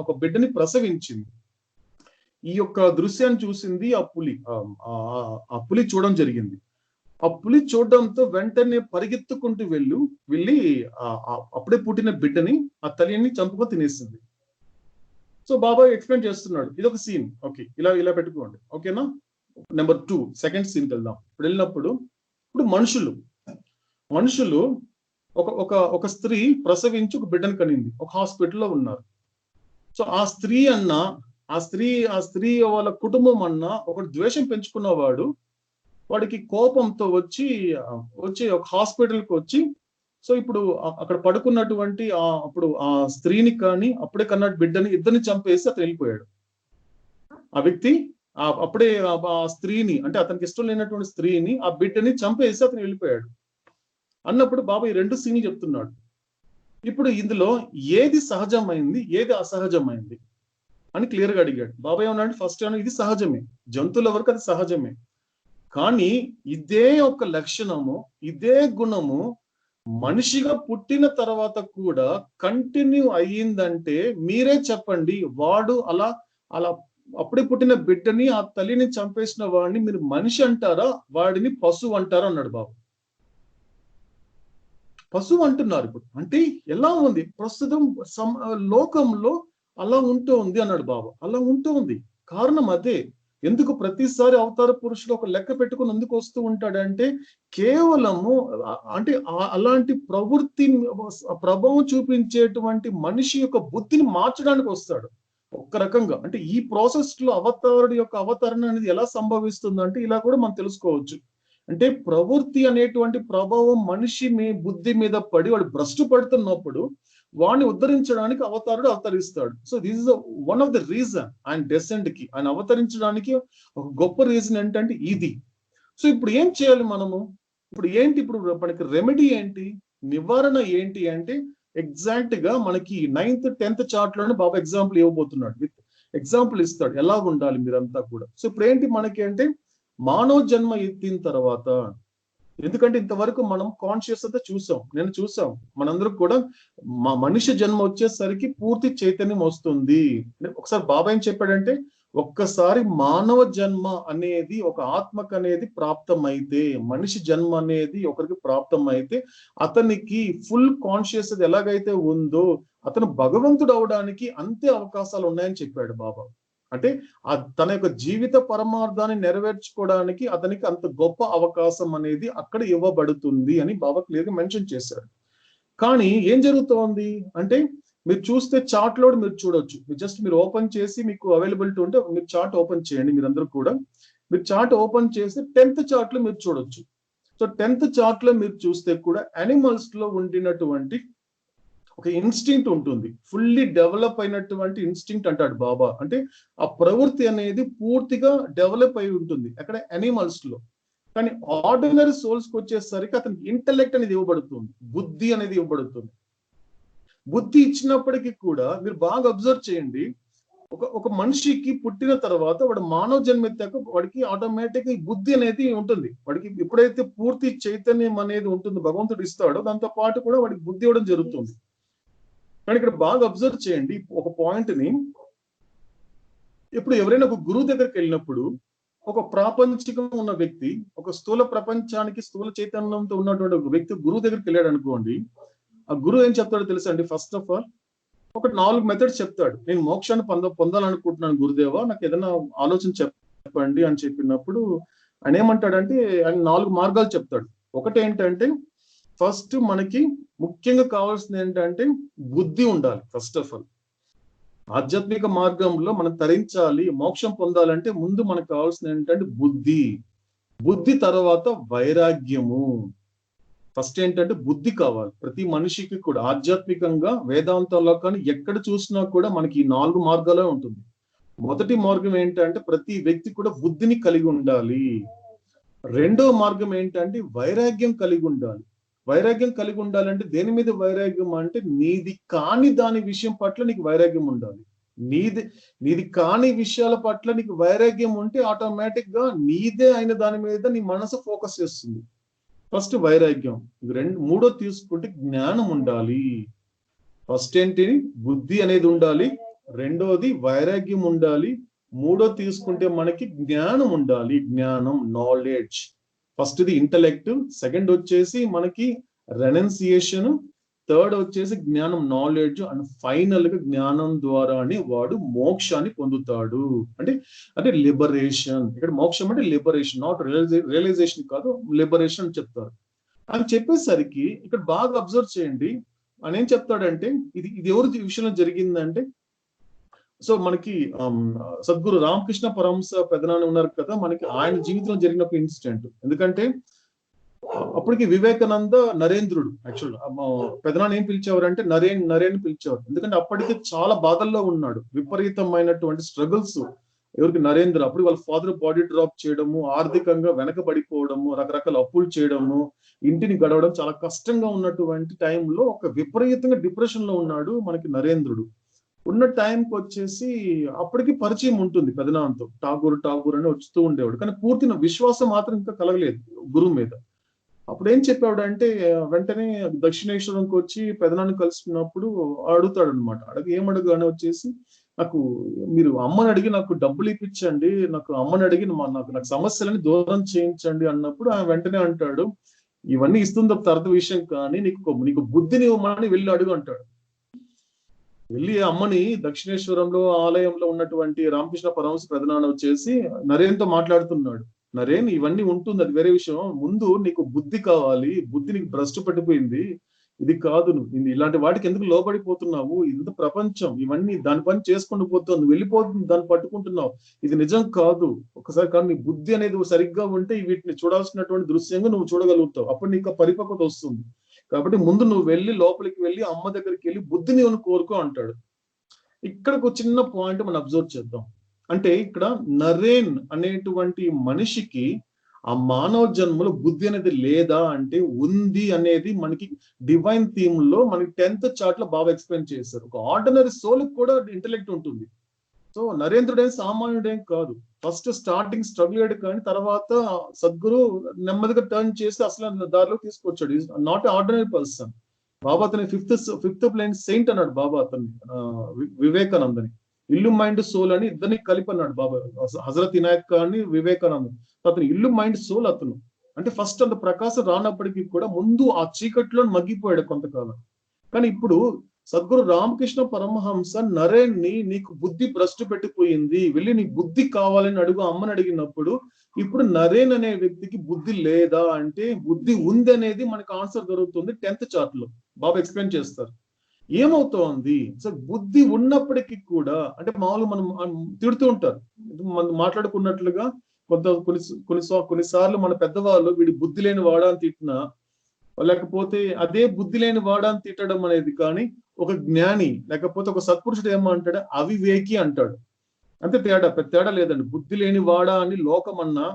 ఒక బిడ్డని ప్రసవించింది. ఈ యొక్క దృశ్యాన్ని చూసింది ఆ పులి చూడడం జరిగింది. ఆ పులి చూడడంతో వెంటనే పరిగెత్తుకుంటూ వెళ్ళి అప్పుడే పుట్టిన బిడ్డని ఆ తల్లిని చంపుకొని తినేసింది. సో బాబా ఎక్స్ప్లెయిన్ చేస్తున్నాడు, ఇదొక సీన్. ఓకే, ఇలా పెట్టుకోండి. ఓకేనా? నెంబర్ 2 సెకండ్ సీన్కి వెళ్దాం. ఇప్పుడు వెళ్ళినప్పుడు ఇప్పుడు మనుషులు ఒక స్త్రీ ప్రసవించి ఒక బిడ్డను కనింది, ఒక హాస్పిటల్లో ఉన్నారు. సో ఆ స్త్రీ వాళ్ళ కుటుంబం ఒక ద్వేషం పెంచుకున్నవాడు, వాడికి కోపంతో వచ్చి ఒక హాస్పిటల్కి వచ్చి, సో ఇప్పుడు అక్కడ పడుకున్నటువంటి అప్పుడు ఆ స్త్రీని కానీ అప్పుడే కన్న బిడ్డని ఇద్దరిని చంపేసి అతను వెళ్ళిపోయాడు. ఆ వ్యక్తి అప్పుడే ఆ స్త్రీని, అంటే అతనికి ఇష్టం లేనటువంటి స్త్రీని, ఆ బిడ్డని చంపేసి అతను వెళ్ళిపోయాడు. అన్నప్పుడు బాబా ఈ 2 సీన్లు చెప్తున్నాడు. ఇప్పుడు ఇందులో ఏది సహజమైంది, ఏది అసహజమైంది అని క్లియర్ గా అడిగాడు. బాబా ఏమన్నాడు, ఫస్ట్ ఇది సహజమే, జంతువుల వరకు అది సహజమే. కానీ ఇదే ఒక లక్షణము, ఇదే గుణము మనిషిగా పుట్టిన తర్వాత కూడా కంటిన్యూ అయ్యిందంటే మీరే చెప్పండి, వాడు అలా అప్పుడే పుట్టిన బిడ్డని ఆ తల్లిని చంపేసిన వాడిని మీరు మనిషి అంటారా, వాడిని పశువు అంటారా అన్నాడు బాబు. పశువు అంటున్నారు ఇప్పుడు. అంటే ఎలా ఉంది ప్రస్తుతం లోకంలో అలా ఉంటుంది అన్నాడు బాబా. అలా ఉంటుంది, కారణం అదే. ఎందుకు ప్రతిసారి అవతార పురుషుడు ఒక లెక్క పెట్టుకుని ఎందుకు వస్తూ ఉంటాడంటే కేవలము అంటే అలాంటి ప్రవృత్తి ప్రభావం చూపించేటువంటి మనిషి యొక్క బుద్ధిని మార్చడానికి వస్తాడు ఒక్క రకంగా. అంటే ఈ ప్రాసెస్ లో అవతారుడి యొక్క అవతరణ అనేది ఎలా సంభవిస్తుందంటే ఇలా కూడా మనం తెలుసుకోవచ్చు. అంటే ప్రవృత్తి అనేటువంటి ప్రభావం మనిషి బుద్ధి మీద పడి వాడు భ్రష్టు పడుతున్నప్పుడు వాడిని ఉద్ధరించడానికి అవతారుడు అవతరిస్తాడు. So this is one of the reason ఆయన డెసెంట్ కి, ఆయన అవతరించడానికి ఒక గొప్ప రీజన్ ఏంటంటే ఇది. సో ఇప్పుడు ఏం చేయాలి మనము? ఇప్పుడు మనకి రెమెడీ ఏంటి, నివారణ ఏంటి అంటే ఎగ్జాక్ట్ గా మనకి 9th 10th చార్ట్ లోనే బాబా ఎగ్జాంపుల్ ఇవ్వబోతున్నాడు. విత్ ఎగ్జాంపుల్ ఇస్తాడు ఎలా ఉండాలి మీరంతా కూడా. సో ఇప్పుడు ఏంటి మనకి అంటే మానవ జన్మ ఎత్తిన తర్వాత, ఎందుకంటే ఇంతవరకు మనం కాన్షియస్ అంతా చూసాం మనందరం కూడా, మనిషి జన్మ వచ్చేసరికి పూర్తి చైతన్యం వస్తుంది. ఒకసారి బాబా ఏం చెప్పాడంటే, ఒక్కసారి మానవ జన్మ అనేది ఒక ఆత్మకు అనేది ప్రాప్తమైతే, మనిషి జన్మ అనేది ఒకరికి ప్రాప్తమైతే అతనికి ఫుల్ కాన్షియస్ ఎలాగైతే ఉందో అతను భగవంతుడు అవడానికి అంతే అవకాశాలు ఉన్నాయని చెప్పాడు బాబా. అంటే తన యొక్క జీవిత పరమార్థాన్ని నెరవేర్చుకోవడానికి అతనికి అంత గొప్ప అవకాశం అనేది అక్కడ ఇవ్వబడుతుంది అని బాబా క్లియర్గా మెన్షన్ చేశాడు. కానీ ఏం జరుగుతోంది అంటే, మీరు చూస్తే చార్ట్ లో మీరు చూడొచ్చు. మీరు ఓపెన్ చేసి మీకు అవైలబిలిటీ ఉంటే మీరు చార్ట్ ఓపెన్ చేయండి. మీరందరూ కూడా మీరు చార్ట్ ఓపెన్ చేసి 10th చార్ట్ లో మీరు చూడొచ్చు. సో 10th చార్ట్ లో మీరు చూస్తే కూడా అనిమల్స్ లో ఉండినటువంటి ఒక ఇన్స్టింక్ట్ ఉంటుంది, ఫుల్లీ డెవలప్ అయినటువంటి ఇన్స్టింక్ట్ అంటాడు బాబా. అంటే ఆ ప్రవృత్తి అనేది పూర్తిగా డెవలప్ అయి ఉంటుంది అక్కడ అనిమల్స్ లో. కానీ ఆర్డినరీ సోల్స్ కి వచ్చేసరికి అతనికి ఇంటెలెక్ట్ అనేది ఇవ్వబడుతుంది, బుద్ధి అనేది ఇవ్వబడుతుంది. బుద్ధి ఇచ్చినప్పటికీ కూడా మీరు బాగా అబ్జర్వ్ చేయండి, ఒక మనిషికి పుట్టిన తర్వాత వాడు మానవ జన్మ ఎత్తాక వాడికి ఆటోమేటిక్ గా బుద్ధి అనేది ఉంటుంది. వాడికి ఎప్పుడైతే పూర్తి చైతన్యం అనేది ఉంటుంది భగవంతుడు ఇస్తాడో, దాంతో పాటు కూడా వాడికి బుద్ధి ఇవ్వడం జరుగుతుంది. కానీ ఇక్కడ బాగా అబ్జర్వ్ చేయండి ఒక పాయింట్ ని. ఇప్పుడు ఎవరైనా ఒక గురువు దగ్గరికి వెళ్ళినప్పుడు, ఒక ప్రాపంచికంగా ఉన్న వ్యక్తి, ఒక స్థూల ప్రపంచానికి స్థూల చైతన్యంతో ఉన్నటువంటి ఒక వ్యక్తి గురువు దగ్గరికి వెళ్ళాడు అనుకోండి, ఆ గురువు ఏం చెప్తాడో తెలుసా అండి? ఫస్ట్ ఆఫ్ ఆల్ ఒక 4 మెథడ్స్ చెప్తాడు. నేను మోక్షాన్ని పొందాలనుకుంటున్నాను గురుదేవా, నాకు ఏదైనా ఆలోచన చెప్పండి అని చెప్పినప్పుడు ఆయన ఏమంటాడంటే, ఆయన 4 మార్గాలు చెప్తాడు. ఒకటి ఏంటంటే, ఫస్ట్ మనకి ముఖ్యంగా కావాల్సింది ఏంటంటే బుద్ధి ఉండాలి. ఫస్ట్ ఆఫ్ ఆల్ ఆధ్యాత్మిక మార్గంలో మనం తరించాలి, మోక్షం పొందాలంటే ముందు మనకు కావాల్సింది ఏంటంటే బుద్ధి తర్వాత వైరాగ్యము. ఫస్ట్ ఏంటంటే బుద్ధి కావాలి ప్రతి మనిషికి కూడా. ఆధ్యాత్మికంగా వేదాంతంలో కానీ ఎక్కడ చూసినా కూడా మనకి ఈ 4 మార్గాలే ఉంటుంది. మొదటి మార్గం ఏంటంటే ప్రతి వ్యక్తి కూడా బుద్ధిని కలిగి ఉండాలి. రెండో మార్గం ఏంటంటే వైరాగ్యం కలిగి ఉండాలి. వైరాగ్యం కలిగి ఉండాలంటే దేని మీద వైరాగ్యం అంటే, నీది కాని దాని విషయం పట్ల నీకు వైరాగ్యం ఉండాలి. నీది కాని విషయాల పట్ల నీకు వైరాగ్యం ఉంటే ఆటోమేటిక్ గా నీదే అయిన దాని మీద నీ మనసు ఫోకస్ చేస్తుంది. ఫస్ట్ వైరాగ్యం. మూడో తీసుకుంటే జ్ఞానం ఉండాలి. ఫస్ట్ ఏంటి? బుద్ధి అనేది ఉండాలి, రెండోది వైరాగ్యం ఉండాలి, మూడో తీసుకుంటే మనకి జ్ఞానం ఉండాలి. జ్ఞానం, knowledge. First the intellect, second వచ్చేసి మనకి రెనౌన్సియేషన్, థర్డ్ వచ్చేసి జ్ఞానం, నాలెడ్జ్, అండ్ ఫైనల్ గా జ్ఞానం ద్వారానే వాడు మోక్షాన్ని పొందుతాడు. అంటే లిబరేషన్. ఇక్కడ మోక్షం అంటే లిబరేషన్, నాట్ రియలైజేషన్ కాదు, లిబరేషన్ అని చెప్తారు. అని చెప్పేసరికి ఇక్కడ బాగా అబ్జర్వ్ చేయండి, ఆయన ఏం చెప్తాడంటే, ఇది ఎవరి విషయంలో జరిగిందంటే, సో మనకి సద్గురు రామకృష్ణ పరమహంస పెదనాన్న ఉన్నారు కదా, మనకి ఆయన జీవితంలో జరిగిన ఒక ఇన్సిడెంట్. ఎందుకంటే అప్పటికి వివేకానంద నరేంద్రుడు, యాక్చువల్ పెదనాన్న ఏం పిలిచేవారంటే నరేన్ పిలిచేవారు. ఎందుకంటే అప్పటికి చాలా బాధల్లో ఉన్నాడు, విపరీతమైనటువంటి స్ట్రగుల్స్. ఎవరికి? నరేంద్ర. అప్పుడు వాళ్ళ ఫాదర్ బాడీ డ్రాప్ చేయడము, ఆర్థికంగా వెనకబడిపోవడము, రకరకాల అప్పులు చేయడము, ఇంటిని గడవడం చాలా కష్టంగా ఉన్నటువంటి టైంలో ఒక విపరీతంగా డిప్రెషన్ లో ఉన్నాడు మనకి నరేంద్రుడు. ఉన్న టైంకి వచ్చేసి అప్పటికి పరిచయం ఉంటుంది పెదనాన్నతో, ఠాగూర్ అని వస్తూ ఉండేవాడు. కానీ పూర్తిన విశ్వాసం మాత్రం ఇంకా కలగలేదు గురువు మీద. అప్పుడు ఏం చెప్పాడు అంటే, వెంటనే దక్షిణేశ్వరంకి వచ్చి పెదనాన్ని కలుసుకున్నప్పుడు అడుగుతాడు అనమాట. ఏమడుగు అని వచ్చేసి, నాకు మీరు అమ్మని అడిగి నాకు డబ్బులు ఇప్పించండి, నాకు అమ్మని అడిగి నాకు సమస్యలని దూరం చేయించండి అన్నప్పుడు ఆయన వెంటనే అంటాడు, ఇవన్నీ ఇస్తుందో తర్వాత విషయం, కానీ నీకు బుద్ధిని ఇవ్వమని వెళ్ళి అడుగు అంటాడు. వెళ్ళి అమ్మని దక్షిణేశ్వరంలో ఆలయంలో ఉన్నటువంటి రామకృష్ణ పరమహంస పెదనాన్న వచ్చేసి నరేన్తో మాట్లాడుతున్నాడు. నరేన్, ఇవన్నీ ఉంటుంది, అది వేరే విషయం, ముందు నీకు బుద్ధి కావాలి, బుద్ధి నీకు భ్రష్టు పట్టిపోయింది, ఇది కాదు, నువ్వు ఇలాంటి వాటికి ఎందుకు లోబడిపోతున్నావు, ఇంత ప్రపంచం ఇవన్నీ దాని పని చేసుకుంటూ పోతుంది, వెళ్ళిపోతుంది, దాన్ని పట్టుకుంటున్నావు, ఇది నిజం కాదు. ఒకసారి కానీ నీ బుద్ధి అనేది సరిగ్గా ఉంటే వీటిని చూడాల్సినటువంటి దృశ్యంగా నువ్వు చూడగలుగుతావు, అప్పుడు నీకు పరిపక్వత వస్తుంది. కాబట్టి ముందు నువ్వు వెళ్ళి లోపలికి వెళ్ళి అమ్మ దగ్గరికి వెళ్ళి బుద్ధిని కోరుకో అంటాడు. ఇక్కడ ఒక చిన్న పాయింట్ మనం అబ్జర్వ్ చేద్దాం. అంటే ఇక్కడ నరేన్ అనేటువంటి మనిషికి ఆ మానవ జన్మలో బుద్ధి అనేది లేదా అంటే ఉంది అనేది మనకి డివైన్ థీమ్ లో మనకి 10th చార్ట్ లో బాగా ఎక్స్ప్లెయిన్ చేశారు. ఒక ఆర్డినరీ సోల్ కూడా ఇంటెలెక్ట్ ఉంటుంది. సో నరేంద్రుడేం సామాన్యుడేం కాదు. ఫస్ట్ స్టార్టింగ్ స్ట్రగుల్ అయ్యాడు, కానీ తర్వాత సద్గురు నెమ్మదిగా టర్న్ చేసి అసలు దారిలో తీసుకొచ్చాడు. Is not ordinary person. Baba అతని ఫిఫ్త్ ప్లేన్ సెయింట్ అన్నాడు బాబా అతన్ని, వివేకానందని. ఇల్లు మైండ్ సోల్ అని ఇద్దరిని కలిపి అన్నాడు బాబా, హజరత్ ఇనాయత్ ఖాన్ వివేకానంద. అతను ఇల్లు మైండ్ సోల్ అతను. అంటే ఫస్ట్ అంత ప్రకాశం రానప్పటికీ కూడా ముందు ఆ చీకట్లో మగ్గిపోయాడు కొంతకాలం. కానీ ఇప్పుడు సద్గురు రామకృష్ణ పరమహంస నరేన్ని, నీకు బుద్ధి భ్రష్టు పెట్టిపోయింది, వెళ్ళి నీ బుద్ధి కావాలని అడుగు అమ్మని అడిగినప్పుడు, ఇప్పుడు నరేన్ అనే వ్యక్తికి బుద్ధి లేదా అంటే బుద్ధి ఉంది అనేది మనకు ఆన్సర్ దొరుకుతుంది 10th చార్ట్ లో. బాబా ఎక్స్ప్లెయిన్ చేస్తారు ఏమవుతోంది. సో బుద్ధి ఉన్నప్పటికీ కూడా, అంటే మామూలు మనం తిడుతూ ఉంటారు, మనం మాట్లాడుకున్నట్లుగా కొన్నిసార్లు మన పెద్దవాళ్ళు వీడి బుద్ధి లేని వాడా అని తిట్టినా, లేకపోతే అదే బుద్ధి లేని వాడా అని తిట్టడం అనేది, కానీ ఒక జ్ఞాని లేకపోతే ఒక సత్పురుషుడు ఏమంటాడు, అవివేకి అంటాడు. అంతే తేడా, పెద్ద తేడా లేదండి. బుద్ధి లేని వాడా అని లోకం అన్నా,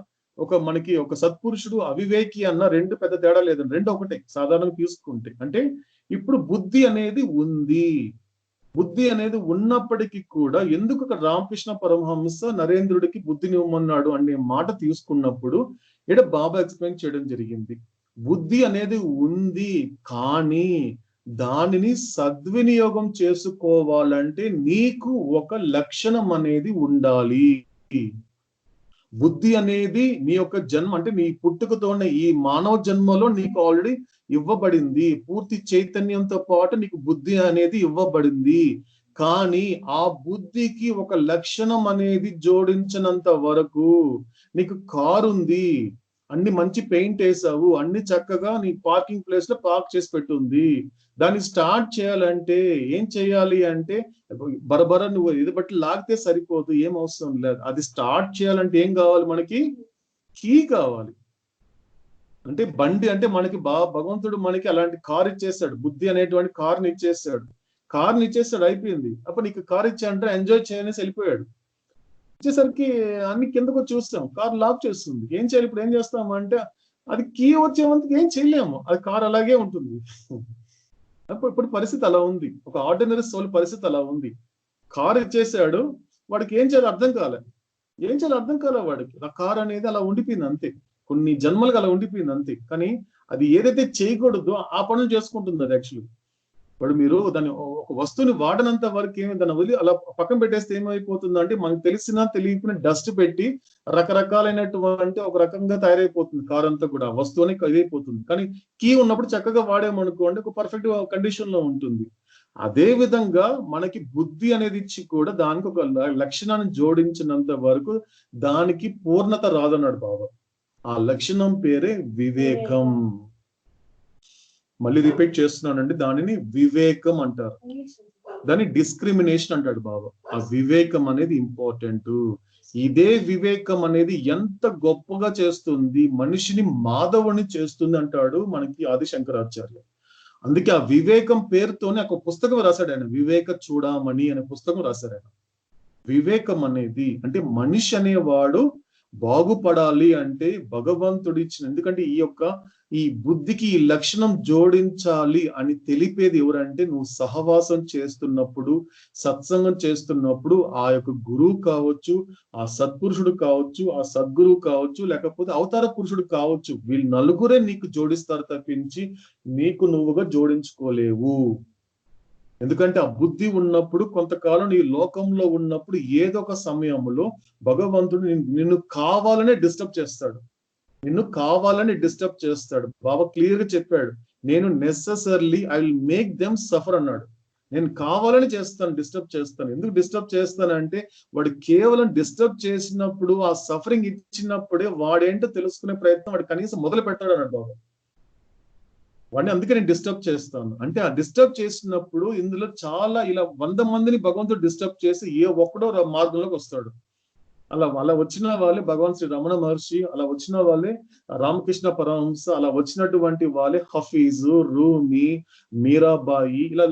మనకి ఒక సత్పురుషుడు అవివేకి అన్న రెండు పెద్ద తేడా లేదండి, రెండు ఒకటే సాధారణంగా తీసుకుంటే. అంటే ఇప్పుడు బుద్ధి అనేది ఉంది. బుద్ధి అనేది ఉన్నప్పటికీ కూడా ఎందుకు రామకృష్ణ పరమహంస నరేంద్రుడికి బుద్ధిని ఇవ్వమన్నాడు అనే మాట తీసుకున్నప్పుడు ఇక్కడ బాబా ఎక్స్ప్లెయిన్ చేయడం జరిగింది. బుద్ధి అనేది ఉంది, కానీ దానిని సద్వినియోగం చేసుకోవాలంటే నీకు ఒక లక్షణం అనేది ఉండాలి. బుద్ధి అనేది నీ యొక్క జన్మ, అంటే నీ పుట్టుకతోనే ఈ మానవ జన్మలో నీకు ఆల్రెడీ ఇవ్వబడింది. పూర్తి చైతన్యంతో పాటు నీకు బుద్ధి అనేది ఇవ్వబడింది. కానీ ఆ బుద్ధికి ఒక లక్షణం అనేది జోడించినంత వరకు, నీకు కారు ఉంది, అన్ని మంచి పెయింట్ వేసావు, అన్ని చక్కగా నీ పార్కింగ్ ప్లేస్ లో పార్క్ చేసి పెట్టుంది, దాన్ని స్టార్ట్ చేయాలంటే ఏం చేయాలి అంటే బరబర నువ్వు ఇది బట్టి లాగితే సరిపోదు, ఏం అవసరం లేదు. అది స్టార్ట్ చేయాలంటే ఏం కావాలి, మనకి కీ కావాలి. అంటే బండి అంటే మనకి భగవంతుడు మనకి అలాంటి కార్ ఇచ్చేస్తాడు, బుద్ధి అనేటువంటి కార్ని ఇచ్చేస్తాడు. అయిపోయింది. అప్పుడు నీకు కార్ ఇచ్చాడంటే ఎంజాయ్ చేయనేసి వెళ్ళిపోయాడు. వచ్చేసరికి అన్ని కిందకు చూస్తాం, కార్ లాక్ చేస్తుంది. ఏం చేయాలి ఇప్పుడు, ఏం చేస్తాము అంటే అది కీ వచ్చేందుకు ఏం చేయలేము, అది కార్ అలాగే ఉంటుంది. ఇప్పుడు పరిస్థితి అలా ఉంది, ఒక ఆర్డినరీ సోల్ పరిస్థితి అలా ఉంది. కార్ ఇచ్చేసాడు, వాడికి ఏం చేయాలి అర్థం కాలే వాడికి. ఆ కార్ అనేది అలా ఉండిపోయింది అంతే, కొన్ని జన్మలకు అలా ఉండిపోయింది అంతే. కానీ అది ఏదైతే చేయకూడదో ఆ పనులు చేసుకుంటుంది అది. యాక్చువల్లీ ఇప్పుడు మీరు దాన్ని ఒక వస్తువుని వాడనంత వరకు ఏమి దాన్ని వదిలి అలా పక్కన పెట్టేస్తే ఏమైపోతుంది అంటే, మనకు తెలిసినా తెలియకుండా డస్ట్ పెట్టి రకరకాలైనటువంటి ఒక రకంగా తయారైపోతుంది కార్ అంతా కూడా, వస్తువుని ఇదైపోతుంది. కానీ కీ ఉన్నప్పుడు చక్కగా వాడేమనుకోండి ఒక పర్ఫెక్ట్ కండిషన్ లో ఉంటుంది. అదే విధంగా మనకి బుద్ధి అనేది ఇచ్చి కూడా దానికి ఒక లక్షణాన్ని జోడించినంత వరకు దానికి పూర్ణత రాదన్నాడు బాబా. ఆ లక్షణం పేరే వివేకం. మళ్ళీ రిపీట్ చేస్తున్నానండి, దానిని వివేకం అంటారు, దాన్ని డిస్క్రిమినేషన్ అంటాడు బాబా. ఆ వివేకం అనేది ఇంపార్టెంట్. ఇదే వివేకం అనేది ఎంత గొప్పగా చేస్తుంది, మనిషిని మాధవుని చేస్తుంది అంటాడు మనకి ఆది శంకరాచార్య. అందుకే ఆ వివేకం పేరుతోనే ఒక పుస్తకం రాశాడు ఆయన, వివేక చూడమని అనే పుస్తకం రాశాడు ఆయన. వివేకం అనేది అంటే మనిషి అనేవాడు బాగుపడాలి అంటే భగవంతుడు ఇచ్చిన, ఎందుకంటే ఈ బుద్ధికి ఈ లక్షణం జోడించాలి అని తెలిపేది ఎవరంటే, నువ్వు సహవాసం చేస్తున్నప్పుడు, సత్సంగం చేస్తున్నప్పుడు ఆ యొక్క గురువు కావచ్చు, ఆ సత్పురుషుడు కావచ్చు, ఆ సద్గురువు కావచ్చు, లేకపోతే అవతార పురుషుడు కావచ్చు, వీళ్ళు నలుగురే నీకు జోడిస్తారు తప్పించి నీకు నువ్వుగా జోడించుకోలేవు. ఎందుకంటే ఆ బుద్ధి ఉన్నప్పుడు, కొంతకాలం నీ లోకంలో ఉన్నప్పుడు ఏదో ఒక సమయంలో భగవంతుడు నిన్ను కావాలనే డిస్టర్బ్ చేస్తాడు. బాబా క్లియర్ గా చెప్పాడు, నేను necessarily I will make them suffer అన్నాడు. నేను కావాలని డిస్టర్బ్ చేస్తాను. ఎందుకు డిస్టర్బ్ చేస్తానంటే, వాడు కేవలం డిస్టర్బ్ చేసినప్పుడు, ఆ సఫరింగ్ ఇచ్చినప్పుడే వాడేంటో తెలుసుకునే ప్రయత్నం వాడు కనీసం మొదలు పెట్టాడు అన్నాడు బాబా. వాడిని అందుకే నేను డిస్టర్బ్ చేస్తాను అంటే, ఆ డిస్టర్బ్ చేసినప్పుడు ఇందులో చాలా ఇలా 100 మందిని భగవంతుడు డిస్టర్బ్ చేసి ఏ ఒక్కడో మార్గంలోకి వస్తాడు. అలా వచ్చిన వాళ్ళే భగవాన్ శ్రీ రమణ మహర్షి, అలా వచ్చిన వాళ్ళే రామకృష్ణ పరమహంస, అలా వచ్చినటువంటి వాళ్ళే హఫీజు, రూమి, మీరాబాయి, ఇలా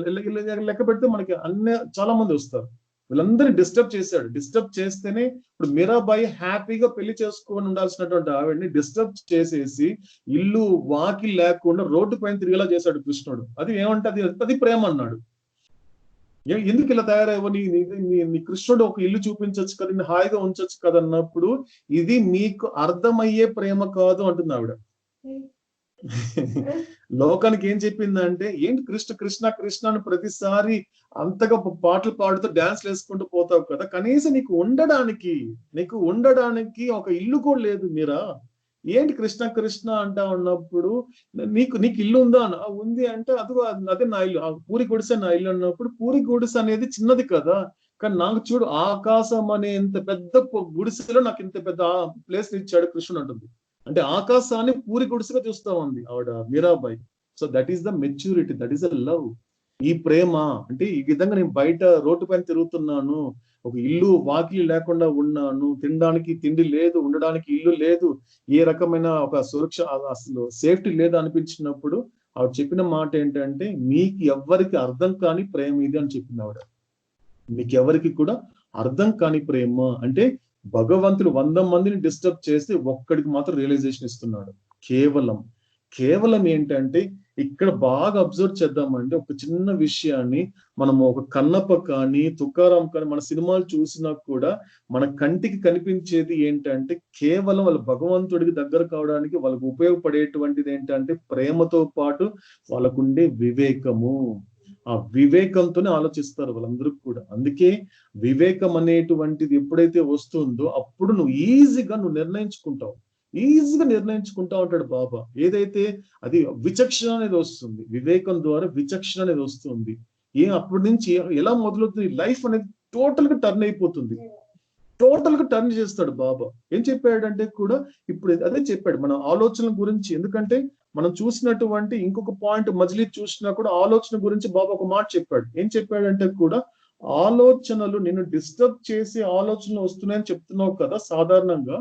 లెక్క పెడితే మనకి చాలా మంది వస్తారు. వీళ్ళందరినీ డిస్టర్బ్ చేశాడు. డిస్టర్బ్ చేస్తేనే ఇప్పుడు మీరాబాయి హ్యాపీగా పెళ్లి చేసుకొని ఉండాల్సినటువంటి ఆవిడ్ని డిస్టర్బ్ చేసేసి ఇల్లు వాకి లేకుండా రోడ్డు పైన తిరిగేలా చేశాడు కృష్ణుడు. అది ఏమంటే అది ప్రేమ అన్నాడు. ఎందుకు ఇలా తయారయ్యో నీ కృష్ణుడు ఒక ఇల్లు చూపించవచ్చు కదా, నీ హాయిగా ఉంచొచ్చు కదా అన్నప్పుడు, ఇది మీకు అర్థమయ్యే ప్రేమ కాదు అంటుంది ఆవిడ. లోకానికి ఏం చెప్పిందంటే, ఏంటి కృష్ణ కృష్ణ కృష్ణ అని ప్రతిసారి అంతగా పాటలు పాడుతూ డాన్స్ వేసుకుంటూ పోతావు కదా, కనీసం నీకు ఉండడానికి ఒక ఇల్లు కూడా లేదు మీరా, ఏంటి కృష్ణ కృష్ణ అంటా ఉన్నప్పుడు నీకు ఇల్లు ఉందా? ఉంది అంటే అదే నా ఇల్లు, పూరి గుడిసె నా ఇల్లు అన్నప్పుడు, పూరి గుడిసె అనేది చిన్నది కదా, కానీ నాకు చూడు ఆకాశం అనే ఇంత పెద్ద గుడిసెలో నాకు ఇంత పెద్ద ప్లేస్ ఇచ్చాడు కృష్ణుడు అంటుంది. అంటే ఆకాశాన్ని పూరి గుడిసెగా చూస్తా ఉంది ఆవిడ Mirabai. So that is the maturity, that is the love. ఈ ప్రేమ అంటే ఈ విధంగా నేను బయట రోడ్డు పైన తిరుగుతున్నాను, ఒక ఇల్లు వాకిలి లేకుండా ఉన్నాను, తినడానికి తిండి లేదు, ఉండడానికి ఇల్లు లేదు, ఏ రకమైన ఒక సురక్ష అసలు సేఫ్టీ లేదు అనిపించినప్పుడు ఆవిడ చెప్పిన మాట ఏంటంటే, మీకు ఎవ్వరికి అర్థం కాని ప్రేమ ఇది అని చెప్పింది ఆవిడ. మీకు ఎవరికి కూడా అర్థం కాని ప్రేమ అంటే భగవంతుడు 100 మందిని డిస్టర్బ్ చేసి ఒక్కడికి మాత్రం రియలైజేషన్ ఇస్తున్నాడు. కేవలం ఏంటంటే ఇక్కడ బాగా అబ్జర్వ్ చేద్దామంటే, ఒక చిన్న విషయాన్ని మనము ఒక కన్నప్ప కానీ తుకారాం కానీ మన సినిమాలు చూసినా కూడా మన కంటికి కనిపించేది ఏంటంటే, కేవలం వాళ్ళ భగవంతుడికి దగ్గర కావడానికి వాళ్ళకు ఉపయోగపడేటువంటిది ఏంటంటే ప్రేమతో పాటు వాళ్ళకుండే వివేకము. ఆ వివేకంతోనే ఆలోచిస్తారు వాళ్ళందరూ కూడా. అందుకే వివేకం అనేటువంటిది ఎప్పుడైతే వస్తుందో అప్పుడు నువ్వు ఈజీగా నిర్ణయించుకుంటావు అంటాడు బాబా. ఏదైతే అది విచక్షణ అనేది వస్తుంది, వివేకం ద్వారా విచక్షణ అనేది వస్తుంది. అప్పటి నుంచి ఎలా మొదలవుతుంది, లైఫ్ అనేది టోటల్ గా టర్న్ చేస్తాడు బాబా. ఏం చెప్పాడంటే కూడా ఇప్పుడు అదే చెప్పాడు మన ఆలోచనల గురించి. ఎందుకంటే మనం చూసినటువంటి ఇంకొక పాయింట్ మజిలీ చూసినా కూడా ఆలోచన గురించి బాబా ఒక మాట చెప్పాడు. ఏం చెప్పాడంటే కూడా, ఆలోచనలు నిన్ను డిస్టర్బ్ చేసే ఆలోచనలు వస్తున్నాయని చెప్తున్నావు కదా, సాధారణంగా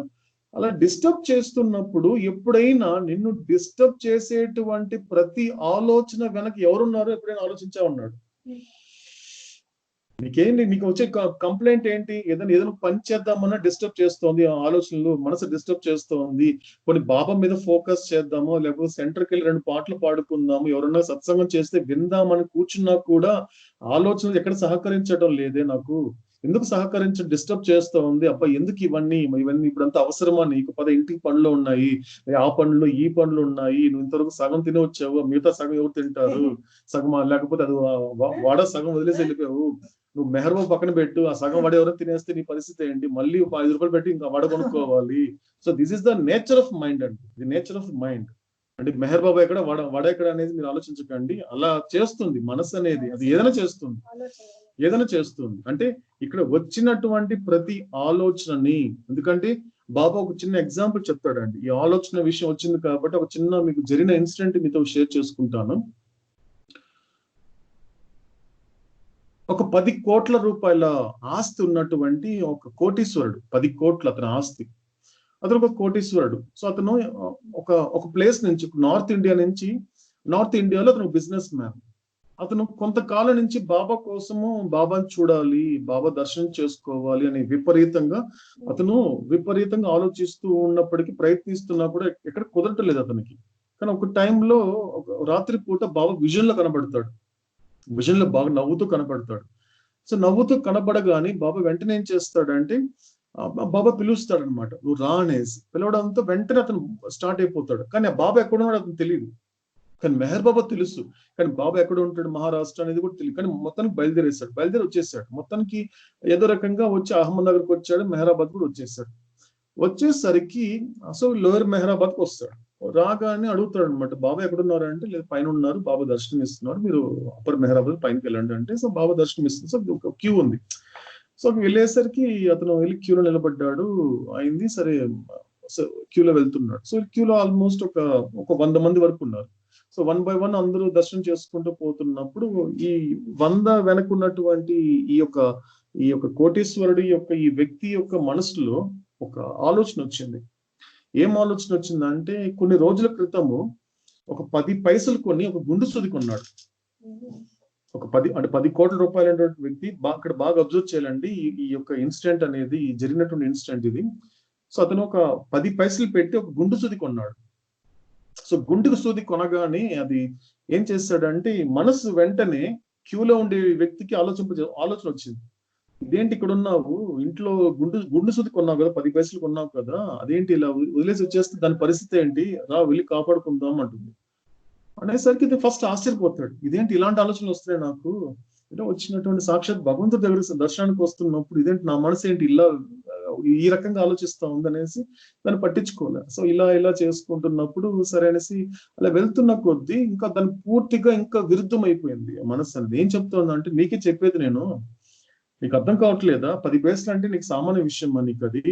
అలా డిస్టర్బ్ చేస్తున్నప్పుడు ఎప్పుడైనా నిన్ను డిస్టర్బ్ చేసేటువంటి ప్రతి ఆలోచన వెనక ఎవరున్నారో ఎప్పుడైనా ఆలోచించా ఉన్నాడు. నీకు వచ్చే కంప్లైంట్ ఏంటి? ఏదైనా పని చేద్దామన్నా డిస్టర్బ్ చేస్తోంది, ఆలోచనలు మనసు డిస్టర్బ్ చేస్తోంది. కొన్ని బాబా మీద ఫోకస్ చేద్దామో, లేకపోతే సెంటర్కి వెళ్ళి 2 పాటలు పాడుకుందాము, ఎవరన్నా సత్సంగం చేస్తే విందామని కూర్చున్నా కూడా ఆలోచనలు ఎక్కడ సహకరించడం లేదే. నాకు ఎందుకు డిస్టర్బ్ చేస్తూ ఉంది? అబ్బా ఎందుకు ఇవన్నీ ఇప్పుడంతా అవసరమా నీకు? ఇంటికి పనులు ఉన్నాయి, ఆ పనులు ఈ పనులు ఉన్నాయి, నువ్వు ఇంతవరకు సగం తిని వచ్చావు, మిగతా సగం ఎవరు తింటారు? సగం లేకపోతే అది వాడ సగం వదిలేసి వెళ్ళిపోయావు, నువ్వు మెహర్బాబు పక్కన పెట్టు, ఆ సగం వాడు ఎవరైనా తినేస్తే నీ పరిస్థితి ఏంటి? మళ్ళీ 5 రూపాయలు పెట్టి ఇంకా వాడ కొనుక్కోవాలి. So this is the nature of mind అండి, ది నేచర్ ఆఫ్ మైండ్. అంటే మెహర్బాబు ఎక్కడ వాడ ఎక్కడ అనేది మీరు ఆలోచించకండి. అలా చేస్తుంది మనసు అనేది, అది ఏదైనా చేస్తుంది. అంటే ఇక్కడ వచ్చినటువంటి ప్రతి ఆలోచనని, ఎందుకంటే బాబా ఒక చిన్న ఎగ్జాంపుల్ చెప్తాడండి. ఈ ఆలోచన విషయం వచ్చింది కాబట్టి ఒక చిన్న మీకు జరిగిన ఇన్సిడెంట్ మీతో షేర్ చేసుకుంటాను. ఒక 10 కోట్ల రూపాయల ఆస్తి ఉన్నటువంటి ఒక కోటీశ్వరుడు, 10 కోట్ల అతని ఆస్తి, అతను ఒక కోటీశ్వరుడు. సో అతను ఒక ప్లేస్ నుంచి నార్త్ ఇండియాలో అతను బిజినెస్ మ్యాన్. అతను కొంతకాలం నుంచి బాబా కోసము, బాబాని చూడాలి, బాబా దర్శనం చేసుకోవాలి అని విపరీతంగా ఆలోచిస్తూ ఉన్నప్పటికీ, ప్రయత్నిస్తున్నా కూడా ఎక్కడ కుదరటలేదు అతనికి. కానీ ఒక టైంలో రాత్రి పూట బాబా విజన్ లో కనబడతాడు. విజన్ లో బాగా నవ్వుతూ కనబడతాడు. సో నవ్వుతూ కనబడగానే బాబా వెంటనే ఏం చేస్తాడంటే, బాబా పిలుస్తాడు అనమాట, నువ్వు రా అనేసి. పిలవడంతో వెంటనే అతను స్టార్ట్ అయిపోతాడు. కానీ ఆ బాబా ఎక్కడ ఉన్నాడు అతను తెలియదు. కానీ మెహర్ బాబా తెలుసు. కానీ బాబా ఎక్కడ ఉంటాడు, మహారాష్ట్ర అనేది కూడా తెలియదు. కానీ మొత్తానికి బయలుదేరి వచ్చేసాడు. మొత్తానికి ఏదో రకంగా వచ్చి అహ్మద్నగర్కి వచ్చాడు, మెహరాబాద్ కూడా వచ్చేసరికి అసలు లోయర్ మెహరాబాద్కి వస్తాడు. రాగానే అడుగుతాడు అనమాట, బాబా ఎక్కడున్నారు అంటే, లేదు పైన ఉన్నారు, బాబా దర్శనం ఇస్తున్నారు, మీరు అప్పర్ మెహరాబాద్ పైనకి వెళ్ళండి అంటే. సో బాబా దర్శనం ఇస్తుంది. సో ఒక క్యూ ఉంది. సో వెళ్ళేసరికి అతను వెళ్ళి క్యూలో నిలబడ్డాడు, అయింది. సరే క్యూలో వెళ్తున్నాడు. సో క్యూలో ఆల్మోస్ట్ ఒక 100 మంది వరకు ఉన్నారు. సో 1 by 1 అందరూ దర్శనం చేసుకుంటూ పోతున్నప్పుడు ఈ 100 వెనక ఉన్నటువంటి ఈ యొక్క కోటీశ్వరుడి యొక్క ఈ వ్యక్తి యొక్క మనసులో ఒక ఆలోచన వచ్చింది. ఏం ఆలోచన వచ్చిందంటే, కొన్ని రోజుల క్రితము ఒక 10 పైసలు కొని ఒక గుండు సూది కొన్నాడు. ఒక 10 కోట్ల రూపాయల వ్యక్తి అక్కడ బాగా అబ్జర్వ్ చేయాలండి. ఈ యొక్క ఇన్సిడెంట్ అనేది జరిగినటువంటి ఇన్సిడెంట్ ఇది. సో అతను ఒక 10 పైసలు పెట్టి ఒక గుండు సూది కొన్నాడు. సో గుండుకు సూది కొనగానే అది ఏం చేస్తాడంటే మనసు వెంటనే క్యూలో ఉండే వ్యక్తికి ఆలోచన వచ్చింది. ఇదేంటి ఇక్కడ ఉన్నావు, ఇంట్లో గుండు సూది కొన్నావు కదా, 10 పైసలు కొన్నావు కదా, అదేంటి ఇలా వదిలేసి వచ్చేస్తే దాని పరిస్థితి ఏంటి, రా వెళ్ళి కాపాడుకుందాం అంటుంది. అనేసరికి ఇది ఫస్ట్ ఆశ్చర్యపోతాడు. ఇదేంటి ఇలాంటి ఆలోచనలు వస్తున్నాయి నాకు, అంటే వచ్చినటువంటి సాక్షాత్ భగవంతుడి దగ్గర దర్శనానికి వస్తున్నప్పుడు ఇదేంటి నా మనసు ఏంటి ఇలా ఈ రకంగా ఆలోచిస్తా ఉందనేసి దాన్ని పట్టించుకోలే. సో ఇలా చేసుకుంటున్నప్పుడు సరే అనేసి అలా వెళ్తున్న కొద్దీ ఇంకా దాని పూర్తిగా ఇంకా విరుద్ధం అయిపోయింది మనసు అనేది. ఏం చెప్తోందంటే, నీకే చెప్పేది నేను, నీకు అర్థం కావట్లేదా, 10 పైసలు అంటే నీకు సామాన్య విషయం, నీకు అది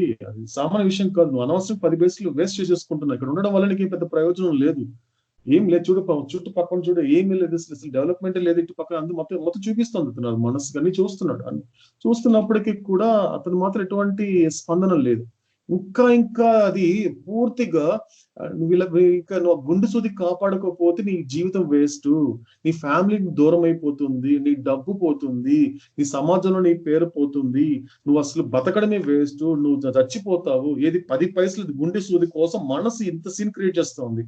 సామాన్య విషయం కాదు. నువ్వు అనవసరం 10 పైసలు వేస్ట్ చేసేసుకుంటున్నావు. ఇక్కడ ఉండడం వల్ల నీకు పెద్ద ప్రయోజనం లేదు, ఏం లేదు. చుట్టుపక్కల చూడు, ఏమీ లేదు, అసలు డెవలప్మెంట్ లేదు. ఇటు పక్కన అందు మొత్తం చూపిస్తుంది అతను మనసు కానీ చూస్తున్నాడు. చూస్తున్నప్పటికీ కూడా అతను మాత్రం ఎటువంటి స్పందన లేదు. ఇంకా అది పూర్తిగా నువ్వు గుండు సూది కాపాడకపోతే నీ జీవితం వేస్ట్, నీ ఫ్యామిలీకి దూరం అయిపోతుంది, నీ డబ్బు పోతుంది, నీ సమాజంలో నీ పేరు పోతుంది, నువ్వు అసలు బతకడమే వేస్ట్, నువ్వు చచ్చిపోతావు. ఏది 10 పైసలు గుండె సూది కోసం మనసు ఇంత సీన్ క్రియేట్ చేస్తుంది.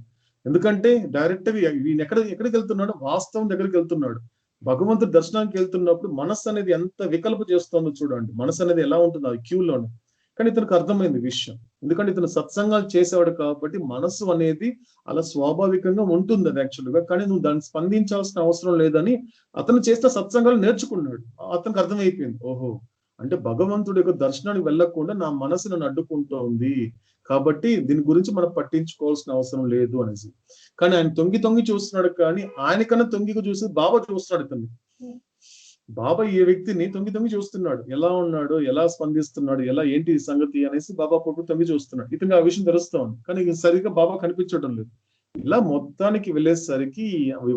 ఎందుకంటే డైరెక్ట్ గా ఈయన ఎక్కడికి వెళ్తున్నాడు, వాస్తవం దగ్గరికి వెళ్తున్నాడు. భగవంతుడి దర్శనానికి వెళ్తున్నప్పుడు మనస్సు అనేది ఎంత వికల్ప చేస్తుందో చూడండి. మనసు అనేది ఎలా ఉంటుంది ఆ క్యూలోనే. కానీ ఇతనికి అర్థమైంది విషయం, ఎందుకంటే ఇతను సత్సంగాలు చేసేవాడు కాబట్టి మనసు అనేది అలా స్వాభావికంగా ఉంటుంది అది యాక్చువల్గా. కానీ నువ్వు దాన్ని స్పందించాల్సిన అవసరం లేదని అతను చేసిన సత్సంగాలు నేర్చుకున్నాడు. అతనికి అర్థమైపోయింది, ఓహో అంటే భగవంతుడి యొక్క దర్శనానికి వెళ్ళకుండా నా మనసు నన్ను అడ్డుకుంటూ ఉంది, కాబట్టి దీని గురించి మనం పట్టించుకోవాల్సిన అవసరం లేదు అనేసి. కానీ ఆయన తొంగి చూస్తున్నాడు, కానీ ఆయనకన్నా తొంగిగా చూసి బాబా చూస్తున్నాడు ఇతన్ని. బాబా ఈ వ్యక్తిని తొంగి చూస్తున్నాడు, ఎలా ఉన్నాడు, ఎలా స్పందిస్తున్నాడు, ఏంటి సంగతి అనేసి బాబా అప్పుడు తొంగి చూస్తున్నాడు. ఇతనికి ఆ విషయం తెలుస్తా ఉంది, కానీ సరిగ్గా బాబా కనిపించడం లేదు. ఇలా మొత్తానికి వెళ్ళేసరికి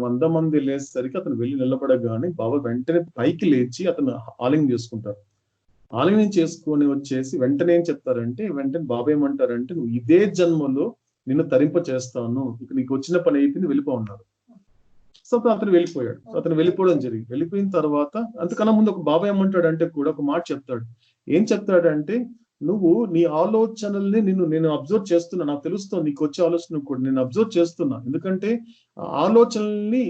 100 మంది వెళ్ళేసరికి అతను వెళ్ళి నిలబడగానే బాబా వెంటనే పైకి లేచి అతను ఆలింగనం చేసుకుంటారు. ఆలింగనం చేసుకొని వచ్చేసి వెంటనే ఏం చెప్తారంటే, వెంటనే బాబా ఏమంటారంటే, నువ్వు ఇదే జన్మలో నిన్ను తరింప చేస్తాను, ఇక నీకు వచ్చిన పని అయిపోయింది, వెళ్ళిపో ఉన్నారు. సో అతను వెళ్ళిపోయాడు. అతను వెళ్ళిపోవడం జరిగింది. వెళ్ళిపోయిన తర్వాత అంతకన్నా ముందు ఒక బాబా ఏమంటాడంటే కూడా ఒక మాట చెప్తాడు. ఏం చెప్తాడంటే, నువ్వు నీ ఆలోచనల్ని నేను అబ్జర్వ్ చేస్తున్నా, నాకు తెలుస్తుంది నీకు వచ్చే ఆలోచన కూడా నేను అబ్జర్వ్ చేస్తున్నా. ఎందుకంటే ఆలోచనల్ని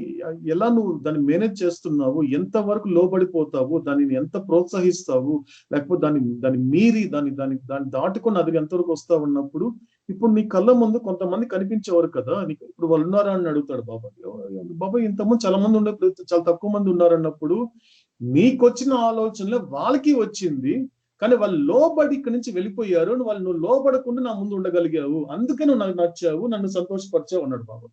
ఎలా నువ్వు దాన్ని మేనేజ్ చేస్తున్నావు, ఎంత వరకు లోబడిపోతావు, దానిని ఎంత ప్రోత్సహిస్తావు, లేకపోతే దాన్ని మీరి దాన్ని దాటుకొని అది ఎంతవరకు వస్తావు అన్నప్పుడు, ఇప్పుడు నీ కళ్ళ ముందు కొంతమంది కనిపించేవారు కదా, నీకు ఇప్పుడు వాళ్ళు ఉన్నారా అని అడుగుతాడు బాబా. బాబా ఇంతకుముందు చాలా మంది ఉన్నప్పుడు చాలా తక్కువ మంది ఉన్నారన్నప్పుడు, నీకొచ్చిన ఆలోచనలో వాళ్ళకి వచ్చింది, కానీ వాళ్ళు లోబడి ఇక్కడి నుంచి వెళ్ళిపోయారు, నువ్వు లోబడకుండా నా ముందు ఉండగలిగావు, అందుకే నువ్వు నాకు నచ్చావు, నన్ను సంతోషపరిచావు అన్నాడు బాబా.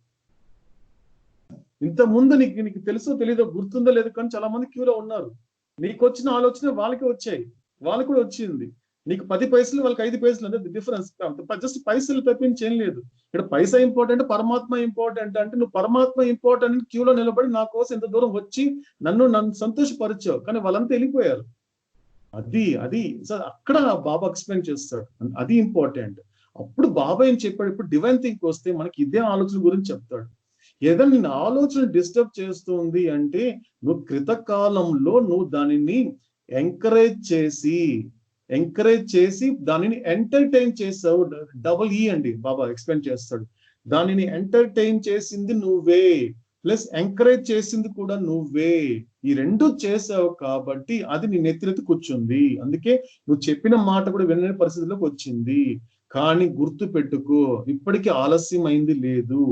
ఇంత ముందు నీకు తెలుసో తెలీదో గుర్తుందో లేదు, కానీ చాలా మంది క్యూలో ఉన్నారు. నీకు వచ్చిన ఆలోచన వాళ్ళకి వచ్చాయి, వాళ్ళకి కూడా వచ్చింది. నీకు 10 పైసలు, వాళ్ళకి 5 పైసలు, అంటే డిఫరెన్స్ జస్ట్ పైసలు తప్పించి ఏం లేదు. ఇక్కడ పైసా ఇంపార్టెంట్, పరమాత్మ ఇంపార్టెంట్. అంటే నువ్వు పరమాత్మ ఇంపార్టెంట్ క్యూలో నిలబడి నా కోసం ఇంత దూరం వచ్చి నన్ను సంతోషపరిచావు, కానీ వాళ్ళంతా వెళ్ళిపోయారు. అది అక్కడ బాబా ఎక్స్ప్లెయిన్ చేస్తాడు, అది ఇంపార్టెంట్. అప్పుడు బాబా ఏం చెప్పాడు, ఇప్పుడు డివైన్ థింక్ వస్తే మనకి ఇదే ఆలోచన గురించి చెప్తాడు. ఏదైనా నేను ఆలోచన డిస్టర్బ్ చేస్తుంది అంటే, నువ్వు కృతకాలంలో నువ్వు దానిని ఎంకరేజ్ చేసి దానిని ఎంటర్టైన్ చేసావు. డబుల్ ఈ అండి బాబా ఎక్స్ప్లెయిన్ చేస్తాడు. దానిని ఎంటర్టైన్ చేసింది నువ్వే, ప్లస్ ఎంకరేజ్ చేసింది కూడా నువ్వే. ఈ రెండు చేసావు కాబట్టి అది నీ నెత్తినెత్తి కూర్చుంది. అందుకే నువ్వు చెప్పిన మాట కూడా వినని పరిస్థితిలోకి వచ్చింది. కానీ గుర్తు పెట్టుకో, ఇప్పటికీ ఆలస్యం అయింది లేదు.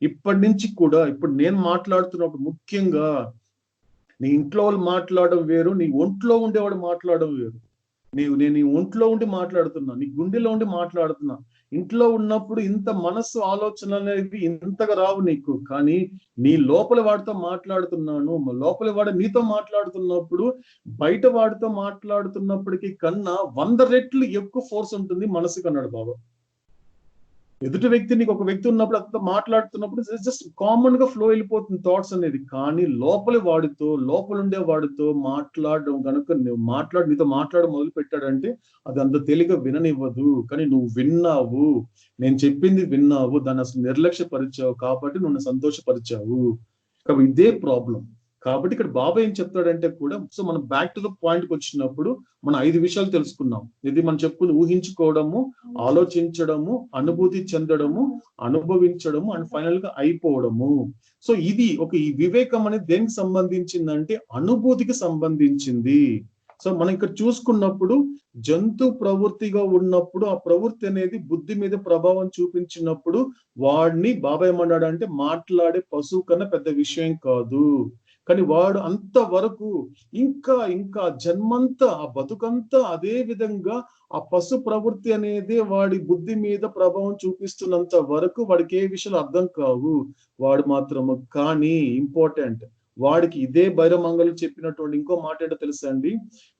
ఇప్పటి నుంచి కూడా, ఇప్పుడు నేను మాట్లాడుతున్నప్పుడు ముఖ్యంగా నీ ఇంట్లో వాళ్ళు మాట్లాడడం వేరు, నీ ఒంట్లో ఉండేవాడు మాట్లాడడం వేరు. నేను నీ ఒంట్లో ఉండి మాట్లాడుతున్నా, నీ గుండెలో ఉండి మాట్లాడుతున్నా. ఇంట్లో ఉన్నప్పుడు ఇంత మనస్సు ఆలోచన అనేది ఇంతగా రావు నీకు, కానీ నీ లోపల వాడితో మాట్లాడుతున్నాను, లోపల వాడు నీతో మాట్లాడుతున్నప్పుడు బయట వాడితో మాట్లాడుతున్నప్పటికీ కన్నా 100 రెట్లు ఎక్కువ ఫోర్స్ ఉంటుంది మనసుకు అన్నాడు బాబా. ఎదుటి వ్యక్తి, నీకు ఒక వ్యక్తి ఉన్నప్పుడు అంతా మాట్లాడుతున్నప్పుడు జస్ట్ కామన్ గా ఫ్లో వెళ్ళిపోతుంది థాట్స్ అనేది, కానీ లోపల ఉండే వాడితో మాట్లాడడం కనుక నీతో మాట్లాడడం మొదలు పెట్టాడంటే అది అంత తేలిగా విననివ్వదు. కానీ నువ్వు విన్నావు, నేను చెప్పింది విన్నావు, దాన్ని అసలు నిర్లక్ష్యపరిచావు కాబట్టి నువ్వు సంతోషపరిచావు. కాబట్టి ఇదే ప్రాబ్లం. కాబట్టి ఇక్కడ బాబా ఏం చెప్తాడంటే కూడా, సో మనం బ్యాక్ టు ద పాయింట్ కి వచ్చినప్పుడు మనం 5 విషయాలు తెలుసుకున్నాం. ఇది మనం చెప్పుకుని ఊహించుకోవడము, ఆలోచించడము, అనుభూతి చెందడము, అనుభవించడము అండ్ ఫైనల్ గా అయిపోవడము. సో ఇది ఈ వివేకం అనేది దేనికి సంబంధించిందంటే అనుభూతికి సంబంధించింది. సో మనం ఇక్కడ చూసుకున్నప్పుడు జంతు ప్రవృత్తిగా ఉన్నప్పుడు ఆ ప్రవృత్తి అనేది బుద్ధి మీద ప్రభావం చూపించినప్పుడు వాడిని బాబా ఏమన్నాడు అంటే మాట్లాడే పశువు కన్నా పెద్ద విషయం కాదు. కానీ వాడు అంతవరకు ఇంకా జన్మంతా ఆ బతుకంతా అదే విధంగా ఆ పశు ప్రవృత్తి అనేది వాడి బుద్ధి మీద ప్రభావం చూపిస్తున్నంత వరకు వాడికి ఏ విషయాలు అర్థం కావు. వాడు మాత్రము కానీ ఇంపార్టెంట్, వాడికి ఇదే బైరమంగళం చెప్పినటువంటి ఇంకో మాట ఏంటో తెలుసా అండి,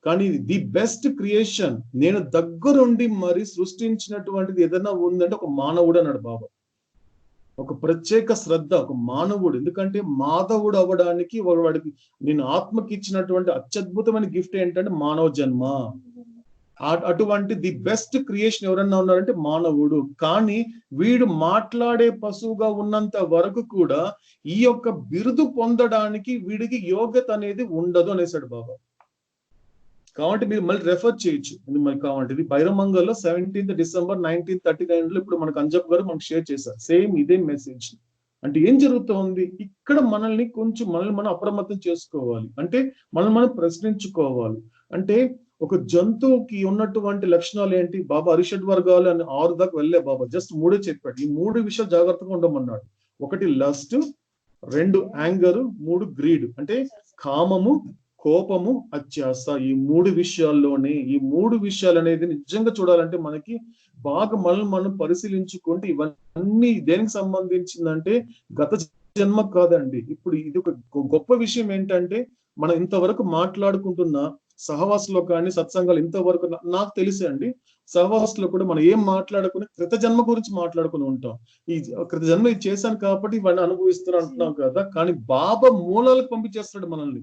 కానీ ది బెస్ట్ క్రియేషన్ నేను దగ్గరుండి మరి సృష్టించినటువంటిది ఏదైనా ఉందంటే ఒక మానవుడు అన్నాడు బాబా. ఒక ప్రత్యేక శ్రద్ధ, ఒక మానవుడు. ఎందుకంటే మాధవుడు అవ్వడానికి వాడికి నేను ఆత్మకి ఇచ్చినటువంటి అత్యద్భుతమైన గిఫ్ట్ ఏంటంటే మానవ జన్మ. అటువంటి ది బెస్ట్ క్రియేషన్ ఎవరన్నా ఉన్నారంటే మానవుడు. కానీ వీడు మాట్లాడే పశువుగా ఉన్నంత వరకు కూడా ఈ యొక్క బిరుదు పొందడానికి వీడికి యోగ్యత అనేది ఉండదు అనేసాడు బాబా. కాబట్టి మీరు మళ్ళీ రెఫర్ చేయొచ్చు మరి కావాలంటే. ఇది బైరమంగల్లో 17th December 1939 ఇప్పుడు మనకు అంజప్ గారు మనకు షేర్ చేశారు సేమ్ ఇదే మెసేజ్. అంటే ఏం జరుగుతోంది ఇక్కడ, మనల్ని మనం అప్రమత్తం చేసుకోవాలి. అంటే మనం ప్రశ్నించుకోవాలి. అంటే ఒక జంతువుకి ఉన్నటువంటి లక్షణాలు ఏంటి? బాబా అరిషడ్ వర్గాలు అని 6 దాకా వెళ్ళే బాబా జస్ట్ 3 చెప్పాడు. ఈ 3 విషయాలు జాగ్రత్తగా ఉండమన్నాడు. 1 లస్ట్, 2 యాంగర్, 3 గ్రీడ్. అంటే కామము, కోపము, అత్యాస. ఈ 3 విషయాల్లోనే ఈ 3 విషయాలు అనేది నిజంగా చూడాలంటే మనకి బాగా మనం పరిశీలించుకుంటే ఇవన్నీ దేనికి సంబంధించిందంటే గత జన్మ కాదండి. ఇప్పుడు ఇది ఒక గొప్ప విషయం ఏంటంటే మనం ఇంతవరకు మాట్లాడుకుంటున్న సహవాసంలో కానీ సత్సంగాలు ఇంతవరకు నాకు తెలిసే అండి, సహవాసంలో కూడా మనం ఏం మాట్లాడుకుని కృత జన్మ గురించి మాట్లాడుకుని ఉంటాం. ఈ కృత జన్మ ఇది చేశాను కాబట్టి ఇవన్నీ అనుభవిస్తున్నా అంటున్నాం కదా. కానీ బాబా మూలాలకు పంపించేస్తున్నాడు మనల్ని.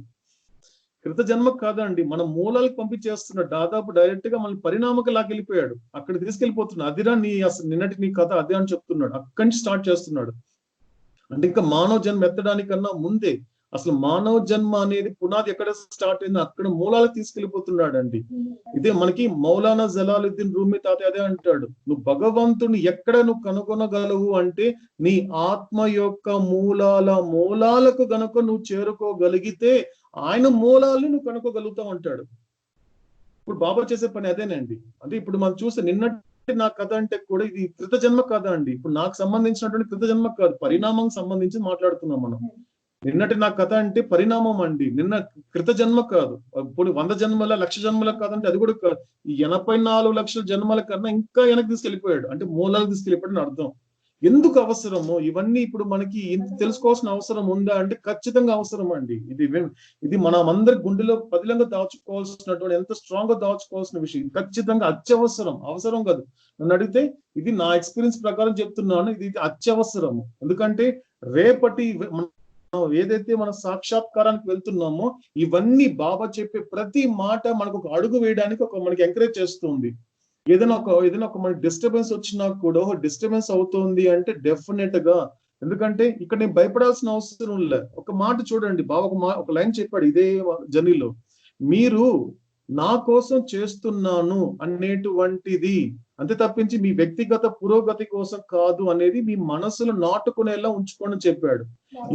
కృత జన్మ కాదండి, మన మూలాలకు పంపించేస్తున్నాడు. దాదాపు డైరెక్ట్ గా మన పరిణామకు లాకెళ్ళిపోయాడు. అక్కడ తీసుకెళ్లిపోతున్నాడు. అదిరా అసలు నిన్నటి నీ కథ అదే అని చెప్తున్నాడు. అక్కడి నుంచి స్టార్ట్ చేస్తున్నాడు. అంటే ఇంకా మానవ జన్మ ఎత్తడానికన్నా ముందే అసలు మానవ జన్మ అనేది పునాది ఎక్కడ స్టార్ట్ అయిందో అక్కడ మూలాలకు తీసుకెళ్లిపోతున్నాడు అండి. ఇదే మనకి మౌలానా జలాలుద్దీన్ రూమి తాత అదే అంటాడు, నువ్వు భగవంతుని ఎక్కడ నువ్వు కనుగొనగలవు అంటే నీ ఆత్మ యొక్క మూలాలకు గనుక నువ్వు చేరుకోగలిగితే ఆయన మూలాలను నువ్వు కనుక్కోగలుగుతావు అంటాడు. ఇప్పుడు బాబా చేసే పని అదేనండి. అంటే ఇప్పుడు మనం చూస్తే నిన్నటి నా కథ అంటే కూడా ఇది కృత జన్మ కథ అండి. ఇప్పుడు నాకు సంబంధించినటువంటి కృత జన్మ కాదు, పరిణామం సంబంధించి మాట్లాడుతున్నాం మనం. నిన్నటి నా కథ అంటే పరిణామం అండి, నిన్న కృత జన్మ కాదు. ఇప్పుడు 100 జన్మల 1,00,000 జన్మల కాదంటే అది కూడా కాదు. ఈ 84 లక్షల జన్మల కన్నా ఇంకా వెనక్కి తీసుకెళ్లిపోయాడు. అంటే మూలాలకు తీసుకెళ్లిపోయాడు అర్థం. ఎందుకు అవసరము ఇవన్నీ ఇప్పుడు మనకి ఇంత తెలుసుకోవాల్సిన అవసరం ఉందా అంటే ఖచ్చితంగా అవసరం అండి. ఇది మనం అందరి గుండెలో పదిలంగా దాచుకోవాల్సినటువంటి, ఎంత స్ట్రాంగ్ గా దాచుకోవాల్సిన విషయం. ఖచ్చితంగా అత్యవసరం, అవసరం కాదు. నన్ను అడిగితే ఇది నా ఎక్స్పీరియన్స్ ప్రకారం చెప్తున్నాను, ఇది అత్యవసరము. ఎందుకంటే రేపటి ఏదైతే మన సాక్షాత్కారానికి వెళ్తున్నామో ఇవన్నీ బాబా చెప్పే ప్రతి మాట మనకు ఒక అడుగు వేయడానికి మనకి ఎంకరేజ్ చేస్తుంది. ఏదైనా ఒక మనకి డిస్టర్బెన్స్ వచ్చినా కూడా డిస్టర్బెన్స్ అవుతుంది అంటే డెఫినెట్ గా, ఎందుకంటే ఇక్కడ నేను భయపడాల్సిన అవసరం లే. ఒక మాట చూడండి, బాబా ఒక లైన్ చెప్పాడు ఇదే జర్నీలో, మీరు నా కోసం చేస్తున్నాను అనేటువంటిది అంతే తప్పించి మీ వ్యక్తిగత పురోగతి కోసం కాదు అనేది మీ మనసులో నాటుకునేలా ఉంచుకొని చెప్పాడు.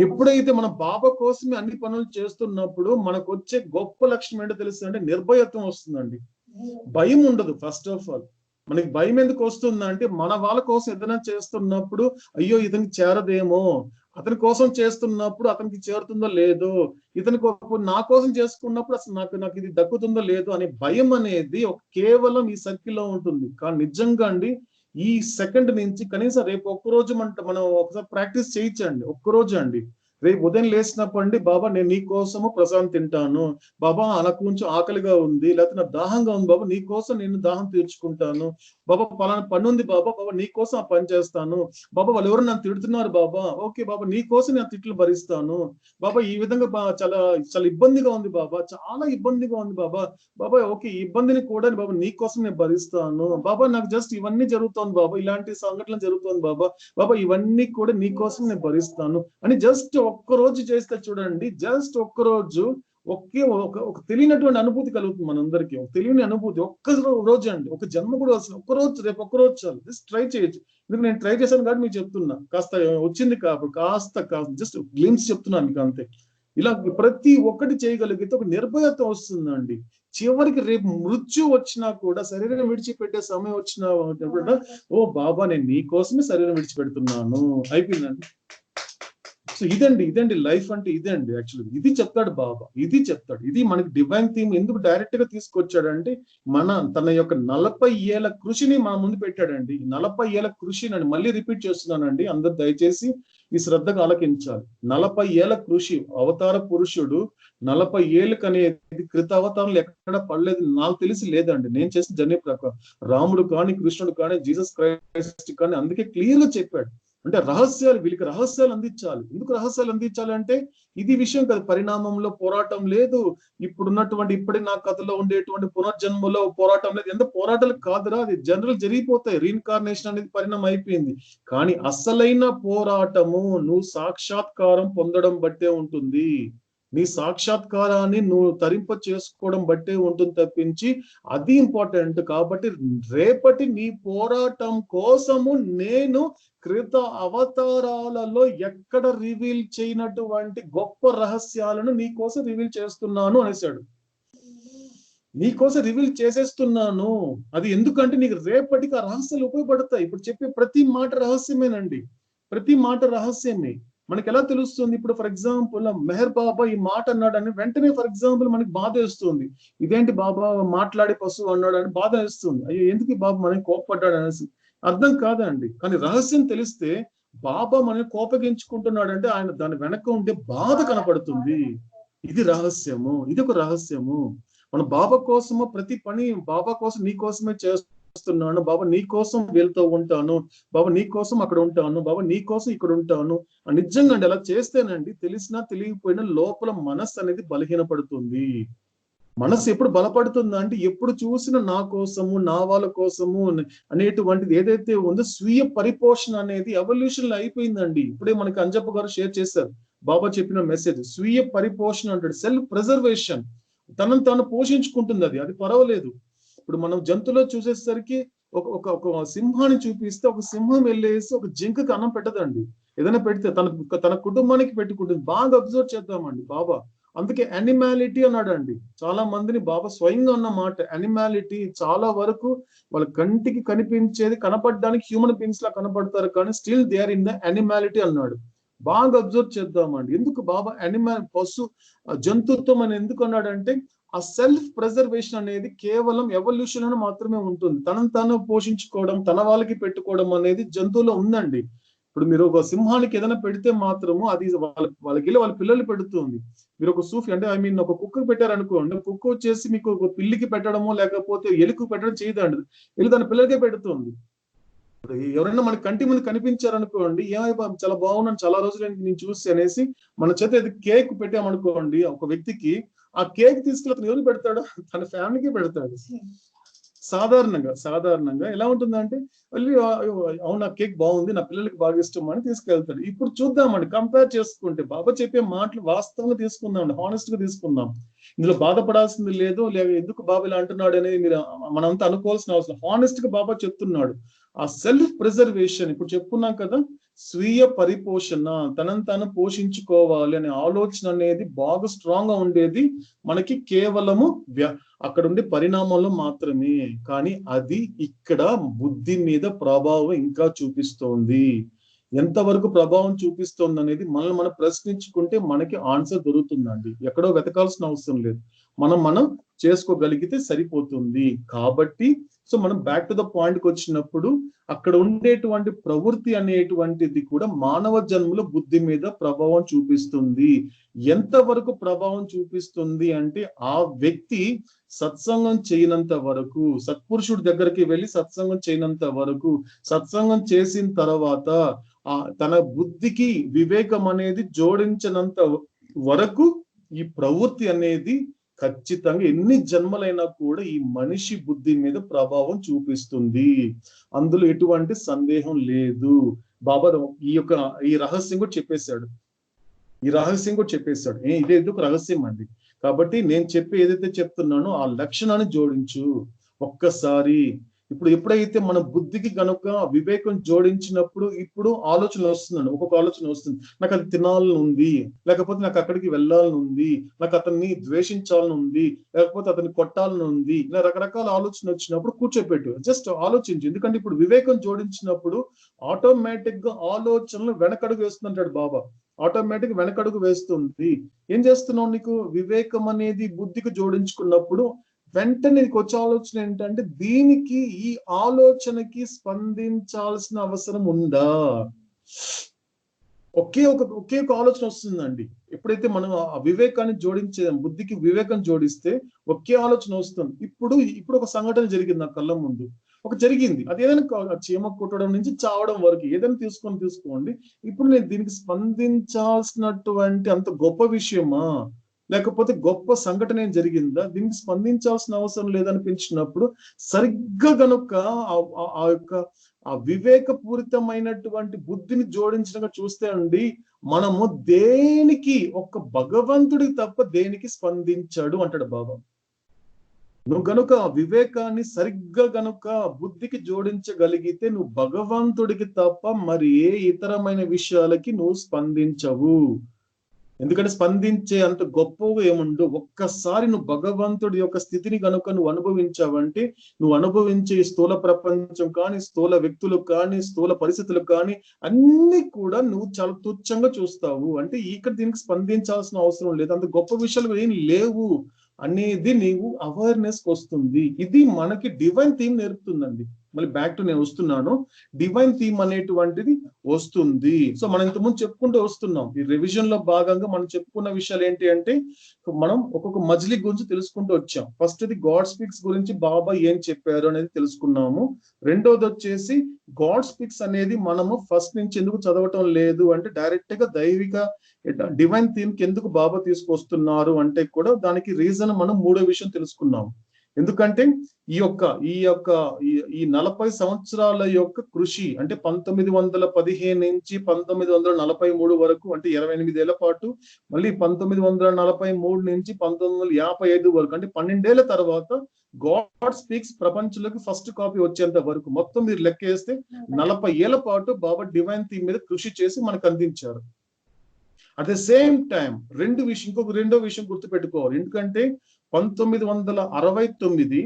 ఎప్పుడైతే మన బాబా కోసమే అన్ని పనులు చేస్తున్నప్పుడు మనకు వచ్చే గొప్ప లక్షణం ఏంటో తెలుసు అంటే నిర్భయత్వం వస్తుందండి. భయం ఉండదు. ఫస్ట్ ఆఫ్ ఆల్ మనకి భయం ఎందుకు వస్తుందంటే మన వాళ్ళ కోసం ఏదైనా చేస్తున్నప్పుడు అయ్యో ఇతనికి చేరదేమో, అతని కోసం చేస్తున్నప్పుడు అతనికి చేరుతుందో లేదో, నా కోసం చేసుకున్నప్పుడు అసలు నాకు ఇది దక్కుతుందో లేదో అనే భయం అనేది కేవలం ఈ సర్కిల్లో ఉంటుంది. కానీ నిజంగా అండి ఈ సెకండ్ నుంచి కనీసం రేపు ఒక్కరోజు మనం ఒకసారి ప్రాక్టీస్ చేయించండి. ఒక్కరోజు అండి, రేపు ఉదయం లేచినప్పుడు అండి, బాబా నేను నీ కోసము ప్రసాదం తింటాను, బాబా నాకు కొంచెం ఆకలిగా ఉంది, లేకపోతే నా దాహంగా ఉంది, బాబా నీ కోసం నేను దాహం తీర్చుకుంటాను, బాబా పలానా పని ఉంది బాబా నీ కోసం ఆ పని చేస్తాను, బాబా వాళ్ళు ఎవరు నన్ను తిడుతున్నారు బాబా, ఓకే బాబా నీ కోసం నేను తిట్లు భరిస్తాను, బాబా ఈ విధంగా చాలా ఇబ్బందిగా ఉంది బాబా, చాలా ఇబ్బందిగా ఉంది బాబా ఓకే ఈ ఇబ్బందిని కూడా బాబా నీ కోసం నేను భరిస్తాను, బాబా నాకు జస్ట్ ఇవన్నీ జరుగుతోంది బాబా, ఇలాంటి సంఘటనలు జరుగుతోంది బాబా ఇవన్నీ కూడా నీ కోసం నేను భరిస్తాను అని జస్ట్ ఒక్క రోజు చేస్తే చూడండి, జస్ట్ ఒక్క రోజు ఒక తెలియనటువంటి అనుభూతి కలుగుతుంది మనందరికీ. ఒక తెలియని అనుభూతి ఒక్క రోజు అండి, ఒక జన్మ కూడా అసలు ఒక్క రోజు, రేపు ఒక్క రోజు చాలు. జస్ట్ ట్రై చేయొచ్చు. ఎందుకు నేను ట్రై చేశాను కాబట్టి మీకు చెప్తున్నా. కాస్త వచ్చింది కాబట్టి కాస్త జస్ట్ గ్లిమ్స్ చెప్తున్నాను మీకు అంతే. ఇలా ప్రతి ఒక్కటి చేయగలిగితే ఒక నిర్భయత వస్తుందండి. చివరికి రేపు మృత్యు వచ్చినా కూడా, శరీరం విడిచిపెట్టే సమయం వచ్చినా కూడా, ఓ బాబా నేను నీ కోసమే శరీరం విడిచిపెడుతున్నాను, అయిపోయిందండి. సో ఇదండి లైఫ్ అంటే ఇదండి. యాక్చువల్లీ ఇది చెప్తాడు బాబా, ఇది చెప్తాడు. ఇది మనకి డివైన్ థీమ్ ఎందుకు డైరెక్ట్ గా తీసుకొచ్చాడంటే, తన యొక్క 40 ఏళ్ల కృషిని మన ముందు పెట్టాడండి. 40 ఏళ్ల కృషి నన్ను మళ్ళీ రిపీట్ చేస్తున్నానండి, అందరు దయచేసి ఈ శ్రద్ధగా ఆలకించాలి. 40 ఏళ్ల కృషి, అవతార పురుషుడు 40 ఏళ్ళకి అనేది కృత అవతారంలో ఎక్కడ పడలేదు, నాకు తెలిసి లేదండి. నేను చేసిన జర్నీ ప్రకారం రాముడు కానీ, కృష్ణుడు కానీ, జీసస్ క్రైస్ట్ కానీ అందుకే క్లియర్ గా చెప్పాడు. అంటే రహస్యాలు, వీళ్ళకి రహస్యాలు అందించాలి. ఎందుకు రహస్యాలు అందించాలి అంటే, ఇది విషయం కాదు, పరిణామంలో పోరాటం లేదు, ఇప్పటి నా కథలో ఉండేటువంటి పునర్జన్మలో పోరాటం లేదు. ఎంత పోరాటాలు కాదురా, అది జనరల్ జరిగిపోతాయి. రీఇన్కార్నేషన్ అనేది పరిణామం అయిపోయింది. కానీ అసలైన పోరాటము నువ్వు సాక్షాత్కారం పొందడం బట్టే ఉంటుంది. నీ సాక్షాత్కారాన్ని నువ్వు తరింప చేసుకోవడం బట్టే ఉంటుంది తప్పించి, అది ఇంపార్టెంట్. కాబట్టి రేపటి నీ పోరాటం కోసము నేను కృత అవతారాలలో ఎక్కడ రివీల్ చేయనటువంటి గొప్ప రహస్యాలను నీ కోసం రివీల్ చేస్తున్నాను అనేసాడు. నీకోసం రివీల్ చేసేస్తున్నాను. అది ఎందుకంటే నీకు రేపటికి ఆ రహస్యాలు ఉపయోగపడతాయి. ఇప్పుడు చెప్పే ప్రతి మాట రహస్యమేనండి, ప్రతి మాట రహస్యమే. మనకి ఎలా తెలుస్తుంది? ఇప్పుడు ఫర్ ఎగ్జాంపుల్ మెహర్ బాబా ఈ మాట అన్నాడని వెంటనే ఫర్ ఎగ్జాంపుల్ మనకి బాధ వేస్తుంది. ఇదేంటి బాబా మాట్లాడే పశువు అన్నాడు అని బాధ వేస్తుంది. అయ్యో ఎందుకు బాబా మనకి కోపపడ్డాడు అనేసి అర్థం కాదండి. కానీ రహస్యం తెలిస్తే బాబా మనని కోపగించుకుంటున్నాడంటే ఆయన దాని వెనక ఉండే బాధ కనపడుతుంది. ఇది రహస్యము, ఇది ఒక రహస్యము. మన బాబా కోసము ప్రతి పని బాబా కోసం, నీ కోసమే చేస్తున్నాను బాబా, నీ కోసం వీళ్ళతో ఉంటాను బాబా, నీ కోసం అక్కడ ఉంటాను బాబా, నీ కోసం ఇక్కడ ఉంటాను. నిజంగా అండి అలా చేస్తేనండి, తెలిసినా తెలియకపోయినా లోపల మనస్సు అనేది బలహీనపడుతుంది. మనసు ఎప్పుడు బలపడుతుందా అంటే, ఎప్పుడు చూసినా నా కోసము, నా వాళ్ళ కోసము అనేటువంటిది ఏదైతే ఉందో, స్వీయ పరిపోషణ అనేది ఎవల్యూషన్ లో అయిపోయిందండి. ఇప్పుడే మనకి అంజప్ప గారు షేర్ చేశారు, బాబా చెప్పిన మెసేజ్ స్వీయ పరిపోషణ అంటాడు. సెల్ఫ్ ప్రిజర్వేషన్, తనను తాను పోషించుకుంటుంది. అది పర్వాలేదు. ఇప్పుడు మనం జంతువులో చూసేసరికి ఒక సింహాన్ని చూపిస్తే, ఒక సింహం వెళ్ళేసి ఒక జింకకి అన్నం పెట్టదండి. ఏదైనా పెడితే తన కుటుంబానికి పెట్టుకుంటుంది. బాగా అబ్జర్వ్ చేద్దామండి బాబా. అందుకే యానిమాలిటీ అన్నాడండి. చాలా మందిని బాబా స్వయంగా అన్న మాట యానిమాలిటీ. చాలా వరకు వాళ్ళ కంటికి కనిపించేది, కనపడడానికి హ్యూమన్ బీయింగ్స్ లా కనపడతారు, కానీ still they are in the animality అన్నాడు. బాగా అబ్జర్వ్ చేద్దామండి. ఎందుకు బాబా జంతుత్వం అని ఎందుకు అన్నాడంటే, ఆ సెల్ఫ్ ప్రిజర్వేషన్ అనేది కేవలం ఎవల్యూషన్ అని మాత్రమే ఉంటుంది. తనను తాను పోషించుకోవడం, తన వాళ్ళకి పెట్టుకోవడం అనేది జంతువులో ఉందండి. ఇప్పుడు మీరు ఒక సింహానికి ఏదైనా పెడితే మాత్రము అది వాళ్ళకి వాళ్ళ పిల్లలు పెడుతుంది. మీరు ఒక సూఫీ అంటే ఒక కుక్కకు పెట్టారనుకోండి, కుక్క వచ్చేసి మీకు ఒక పిల్లికి పెట్టడమో లేకపోతే ఎలుకు పెట్టడం చేయదండి, ఎలు దాని పిల్లలకే పెడుతుంది. ఎవరైనా మన కంటి ముందు కనిపించారనుకోండి, చాలా బాగున్నాను, చాలా రోజులు నేను చూసి అనేసి మన చేత కేక్ పెట్టామనుకోండి ఒక వ్యక్తికి, ఆ కేక్ తీసుకెళ్ళి అతను ఎవరు పెడతాడు? తన ఫ్యామిలీకి పెడతాడు. సాధారణంగా ఎలా ఉంటుందంటే, మళ్ళీ అవునా కేక్ బాగుంది, నా పిల్లలకి బాగా ఇష్టం అని తీసుకెళ్తాడు. ఇప్పుడు చూద్దామండి, కంపేర్ చేసుకుంటే బాబా చెప్పే మాటలు వాస్తవంగా తీసుకుందాం, హానెస్ట్ గా తీసుకుందాం. ఇందులో బాధపడాల్సింది లేదు, లేక ఎందుకు బాబా ఇలా అంటున్నాడు అనేది మీరు మనంతా అనుకోవాల్సిన అవసరం. హానెస్ట్ గా బాబా చెప్తున్నాడు. ఆ సెల్ఫ్ ప్రిజర్వేషన్ ఇప్పుడు చెప్పుకున్నాం కదా, స్వీయ పరిపోషణ, తనను తాను పోషించుకోవాలి అనే ఆలోచన అనేది బాగా స్ట్రాంగ్ గా ఉండేది మనకి కేవలము అక్కడ ఉండే పరిణామంలో మాత్రమే. కానీ అది ఇక్కడ బుద్ధి మీద ప్రభావం ఇంకా చూపిస్తోంది. ఎంతవరకు ప్రభావం చూపిస్తోంది అనేది మనం ప్రశ్నించుకుంటే మనకి ఆన్సర్ దొరుకుతుందండి. ఎక్కడో వెతకాల్సిన అవసరం లేదు, మనం చేసుకోగలిగితే సరిపోతుంది. కాబట్టి సో మనం బ్యాక్ టు ద పాయింట్కి వచ్చినప్పుడు, అక్కడ ఉండేటువంటి ప్రవృత్తి అనేటువంటిది కూడా మానవ జన్మలో బుద్ధి మీద ప్రభావం చూపిస్తుంది. ఎంతవరకు ప్రభావం చూపిస్తుంది అంటే, ఆ వ్యక్తి సత్సంగం చేయనంత వరకు, సత్పురుషుడి దగ్గరికి వెళ్ళి సత్సంగం చేయనంత వరకు, సత్సంగం చేసిన తర్వాత తన బుద్ధికి వివేకం అనేది జోడించినంత వరకు ఈ ప్రవృత్తి అనేది ఖచ్చితంగా ఎన్ని జన్మలైనా కూడా ఈ మనిషి బుద్ధి మీద ప్రభావం చూపిస్తుంది. అందులో ఎటువంటి సందేహం లేదు. బాబా ఈ రహస్యం కూడా చెప్పేశాడు. ఈ రహస్యం కూడా చెప్పేశాడు. ఇదే ఎందుకు రహస్యం అండి. కాబట్టి నేను చెప్పి ఏదైతే చెప్తున్నానో ఆ లక్షణాన్ని జోడించు ఒక్కసారి. ఇప్పుడు ఎప్పుడైతే మన బుద్ధికి గనుక వివేకం జోడించినప్పుడు ఇప్పుడు ఆలోచన వస్తుందండి. ఒక్కొక్క ఆలోచన వస్తుంది. నాకు అది తినాలని ఉంది, లేకపోతే నాకు అక్కడికి వెళ్ళాలని ఉంది, నాకు అతన్ని ద్వేషించాలని ఉంది, లేకపోతే అతన్ని కొట్టాలని ఉంది, ఇలా రకరకాల ఆలోచన వచ్చినప్పుడు కూర్చోపెట్టు, జస్ట్ ఆలోచించు. ఎందుకంటే ఇప్పుడు వివేకం జోడించినప్పుడు ఆటోమేటిక్ గా ఆలోచనలు వెనకడుగు వేస్తుంటాడు బాబా. ఆటోమేటిక్ వెనకడుగు వేస్తుంది. ఏం చేస్తున్నావు? నీకు వివేకం అనేది బుద్ధికి జోడించుకున్నప్పుడు వెంటనే నీకు వచ్చే ఆలోచన ఏంటంటే దీనికి ఈ ఆలోచనకి స్పందించాల్సిన అవసరం ఉందా? ఒకే ఒక ఆలోచన వస్తుందండి. ఎప్పుడైతే మనం ఆ వివేకాన్ని జోడించే బుద్ధికి వివేకం జోడిస్తే ఒకే ఆలోచన వస్తుంది. ఇప్పుడు ఒక సంఘటన జరిగింది నా కళ్ళ ముందు. జరిగింది అది ఏదైనా చీమ కుట్టడం నుంచి చావడం వరకు ఏదైనా తీసుకోండి. ఇప్పుడు నేను దీనికి స్పందించాల్సినటువంటి అంత గొప్ప విషయమా, లేకపోతే గొప్ప సంఘటన ఏం జరిగిందా, దీనికి స్పందించాల్సిన అవసరం లేదనిపించినప్పుడు సరిగ్గా గనుక ఆ యొక్క ఆ వివేకపూరితమైనటువంటి బుద్ధిని జోడించడంగా చూస్తే అండి, మనము దేనికి ఒక్క భగవంతుడికి తప్ప దేనికి స్పందించాడు అంటాడు బాబా. నువ్వు గనుక వివేకాన్ని సరిగ్గా గనుక బుద్ధికి జోడించగలిగితే నువ్వు భగవంతుడికి తప్ప మరి ఏ ఇతరమైన విషయాలకి నువ్వు స్పందించవు. ఎందుకంటే స్పందించే అంత గొప్పగా ఏముండు. ఒక్కసారి నువ్వు భగవంతుడి యొక్క స్థితిని కనుక నువ్వు అనుభవించావంటే నువ్వు అనుభవించే స్థూల ప్రపంచం కానీ, స్థూల వ్యక్తులు కానీ, స్థూల పరిస్థితులు కానీ అన్ని కూడా నువ్వు చాలా తుచ్చంగా చూస్తావు. అంటే ఇక్కడ దీనికి స్పందించాల్సిన అవసరం లేదు, అంత గొప్ప విషయాలు ఏం లేవు అనేది నీవు అవేర్నెస్ వస్తుంది. ఇది మనకి డివైన్ థీమ్ నేర్పుతుందండి. మళ్ళీ బ్యాక్ టు నేను వస్తున్నాను. డివైన్ థీమ్ అనేటువంటిది వస్తుంది. సో మనం ఇంతకుముందు చెప్పుకుంటూ వస్తున్నాం. ఈ రివిజన్ లో భాగంగా మనం చెప్పుకున్న విషయాలు ఏంటి అంటే మనం ఒక్కొక్క మజిలీ గురించి తెలుసుకుంటూ వచ్చాం. ఫస్ట్ ఇది గాడ్ స్పీక్స్ గురించి బాబా ఏం చెప్పారు అనేది తెలుసుకున్నాము. రెండోది వచ్చేసి గాడ్ స్పీక్స్ అనేది మనము ఫస్ట్ నుంచి ఎందుకు చదవటం లేదు అంటే డైరెక్ట్ గా దైవిక డివైన్ థీమ్ కి ఎందుకు బాబా తీసుకొస్తున్నారు అంటే కూడా దానికి రీజన్ మనం మూడో విషయం తెలుసుకున్నాం. ఎందుకంటే ఈ 40 సంవత్సరాల యొక్క కృషి అంటే 1915 నుంచి 1943 వరకు అంటే 28 ఏళ్ల పాటు, మళ్ళీ 1943 నుంచి 1955 వరకు అంటే 12 ఏళ్ల తర్వాత గాడ్ స్పీక్స్ ప్రపంచంలోకి ఫస్ట్ కాపీ వచ్చేంత వరకు మొత్తం మీరు లెక్కేస్తే 40 ఏళ్ల పాటు బాబా డివైన్ థీమ్ మీద కృషి చేసి మనకు అందించారు. అట్ ద సేమ్ టైం రెండో విషయం గుర్తుపెట్టుకోవాలి. ఎందుకంటే 1969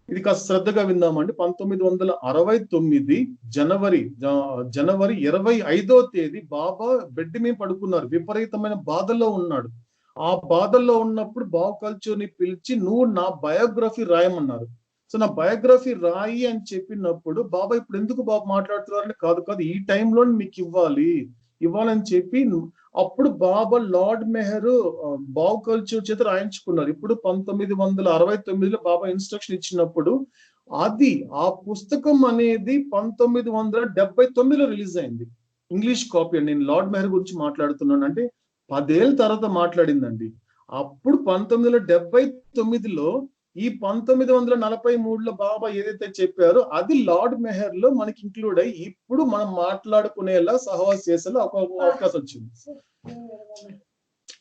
ఇది కాస్త శ్రద్ధగా విందామండి. 1969 జనవరి 25వ తేదీ బాబా బెడ్ మీద పడుకున్నారు. విపరీతమైన బాధల్లో ఉన్నాడు. ఆ బాధల్లో ఉన్నప్పుడు బాబ్ కల్చర్ ని పిలిచి నువ్వు నా బయోగ్రఫీ రాయమన్నారు. సో నా బయోగ్రఫీ రాయి అని చెప్పినప్పుడు బాబా ఇప్పుడు ఎందుకు బాబు మాట్లాడుతున్నారంటే కాదు ఈ టైంలో మీకు ఇవ్వాలని చెప్పి అప్పుడు బాబా లార్డ్ మెహర్ బాబ్ కల్చర్ చేత రాయించుకున్నారు. ఇప్పుడు 1969లో బాబా ఇన్స్ట్రక్షన్ ఇచ్చినప్పుడు ఆ పుస్తకం అనేది 1979లో రిలీజ్ అయింది. ఇంగ్లీష్ కాపీ అండి. నేను లార్డ్ మెహర్ గురించి మాట్లాడుతున్నాను అంటే 10 ఏళ్ళ తర్వాత మాట్లాడిందండి. అప్పుడు 1979లో ఈ 1943లో బాబా ఏదైతే చెప్పారో అది లార్డ్ మెహర్ లో మనకి ఇంక్లూడ్ అయ్యి ఇప్పుడు మనం మాట్లాడుకునేలా సహవాస్ చేసేలా ఒక అవకాశం వచ్చింది.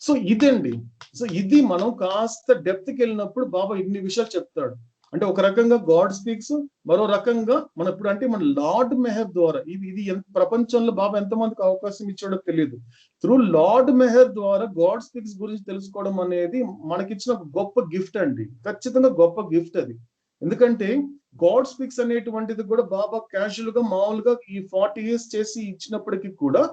సో ఇదండి. సో ఇది మనం కాస్త డెప్త్కి వెళ్ళినప్పుడు బాబా ఇన్ని విషయాలు చెప్తాడు. అంటే ఒక రకంగా గాడ్ స్పీక్స్, మరో రకంగా మన ఇప్పుడు అంటే మన లార్డ్ మెహర్ ద్వారా ఇది ప్రపంచంలో బాబా ఎంతమందికి అవకాశం ఇచ్చాడో తెలియదు. త్రూ లార్డ్ మెహర్ ద్వారా గాడ్ స్పీక్స్ గురించి తెలుసుకోవడం అనేది మనకిచ్చిన ఒక గొప్ప గిఫ్ట్ అండి. ఖచ్చితంగా గొప్ప గిఫ్ట్ అది. ఎందుకంటే గాడ్ స్పీక్స్ అనేటువంటిది కూడా బాబా క్యాజువల్ గా మామూలుగా ఈ 40 years చేసి ఇచ్చినప్పటికీ కూడా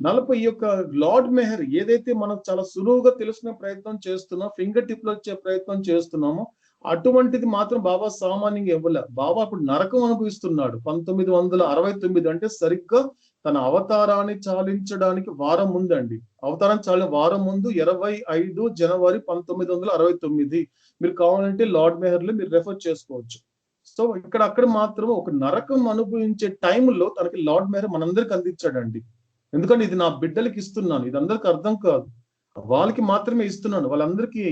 40 యొక్క లార్డ్ మెహర్ ఏదైతే మనం చాలా సులువుగా తెలుసుకునే ప్రయత్నం చేస్తున్నాం, ఫింగర్ టిప్ లో వచ్చే ప్రయత్నం చేస్తున్నామో అటువంటిది మాత్రం బాబా సామాన్యంగా ఇవ్వలే. బాబా అప్పుడు నరకం అనుభవిస్తున్నాడు. 1969 అంటే సరిగ్గా తన అవతారాన్ని చాలించడానికి వారం ముందండి. అవతారం చాలిన వారం ముందు 25 జనవరి 1969. మీరు కావాలంటే లార్డ్ మెహర్ లో మీరు రెఫర్ చేసుకోవచ్చు. సో అక్కడ మాత్రం ఒక నరకం అనుభవించే టైంలో తనకి లార్డ్ మెహర్ మనందరికి అందించాడండి. ఎందుకంటే ఇది నా బిడ్డలకి ఇస్తున్నాను, ఇది అందరికి అర్థం కాదు. వాళ్ళకి మాత్రమే ఇస్తున్నాను. వాళ్ళందరికీ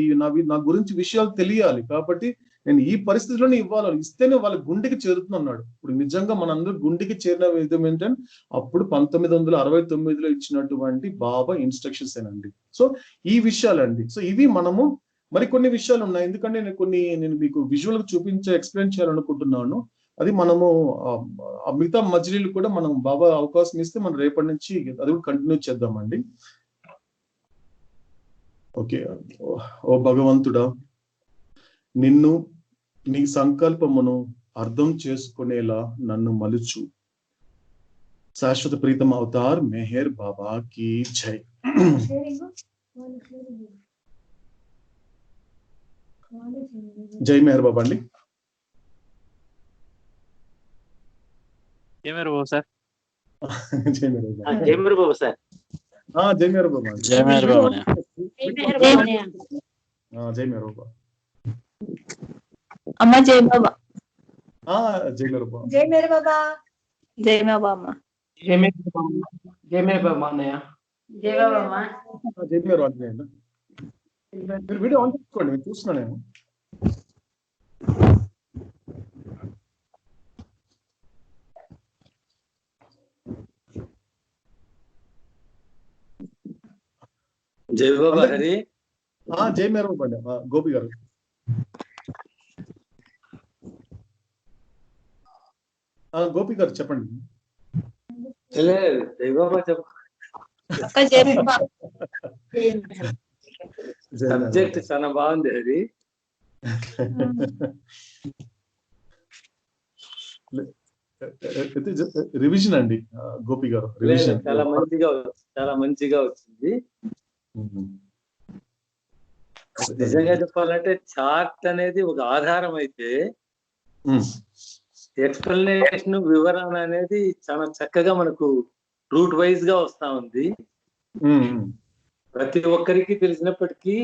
నా గురించి విషయాలు తెలియాలి కాబట్టి నేను ఈ పరిస్థితిలోనే ఇవ్వాలి, ఇస్తేనే వాళ్ళ గుండెకి చేరుతున్నాడు. ఇప్పుడు నిజంగా మనందరూ గుండెకి చేరిన విధం ఏంటంటే అప్పుడు 1969లో ఇచ్చినటువంటి బాబా ఇన్స్ట్రక్షన్స్ ఏనండి. సో ఈ విషయాలండి. సో ఇవి మనము మరికొన్ని విషయాలు ఉన్నాయి. ఎందుకంటే నేను మీకు విజువల్ ఎక్స్ప్లెయిన్ చేయాలనుకుంటున్నాను. అది మనము ఆ మిగతా మజిలీలు కూడా మనం బాబా అవకాశం ఇస్తే మనం రేపటి నుంచి అది కూడా కంటిన్యూ చేద్దామండి. ఓకే. ఓ భగవంతుడా, నిన్ను నీ సంకల్పమును అర్థం చేసుకునేలా నన్ను మలుచు. శాశ్వత ప్రీతం అవతార్ మెహర్ బాబా की జై. జై మెహర్ బాబా అండి. జై మేరు బాబు సార్. జై మెహర్ బాబా. జై మేరు బాబు సార్. జై మెహర్ బాబా. జై మేరు బాబా. జై మెహర్ బాబా. అమ్మ జై బాబా. జై మెహర్ బాబా. జై మేరు బాబా. జై మేరు బాబా. జై మేరు బాబా. జై మేరు బాబా అన్నయ్య. జై బాబా. జై మెహర్ బాబా. మీరు వీడియో ఆన్ చేసుకోండి, నేను చూస్తున్నా. నేను జై బాబా హరి. జై మెహర్ బాబా అండి. గోపి గారు. గోపి గారు చెప్పండి. జై బాబా చెప్ప. జై బాబా. సబ్జెక్ట్ చాలా బాగుంది హరి. రివిజన్ అండి గోపి గారు. రివిజన్ చాలా మంచిగా వచ్చింది. నిజంగా చెప్పాలంటే చార్ట్ అనేది ఒక ఆధారం అయితే ఎక్స్ప్లెనేషన్ వివరణ అనేది చాలా చక్కగా మనకు రూట్ వైజ్ గా వస్తా ఉంది. ప్రతి ఒక్కరికి తెలిసినప్పటికీ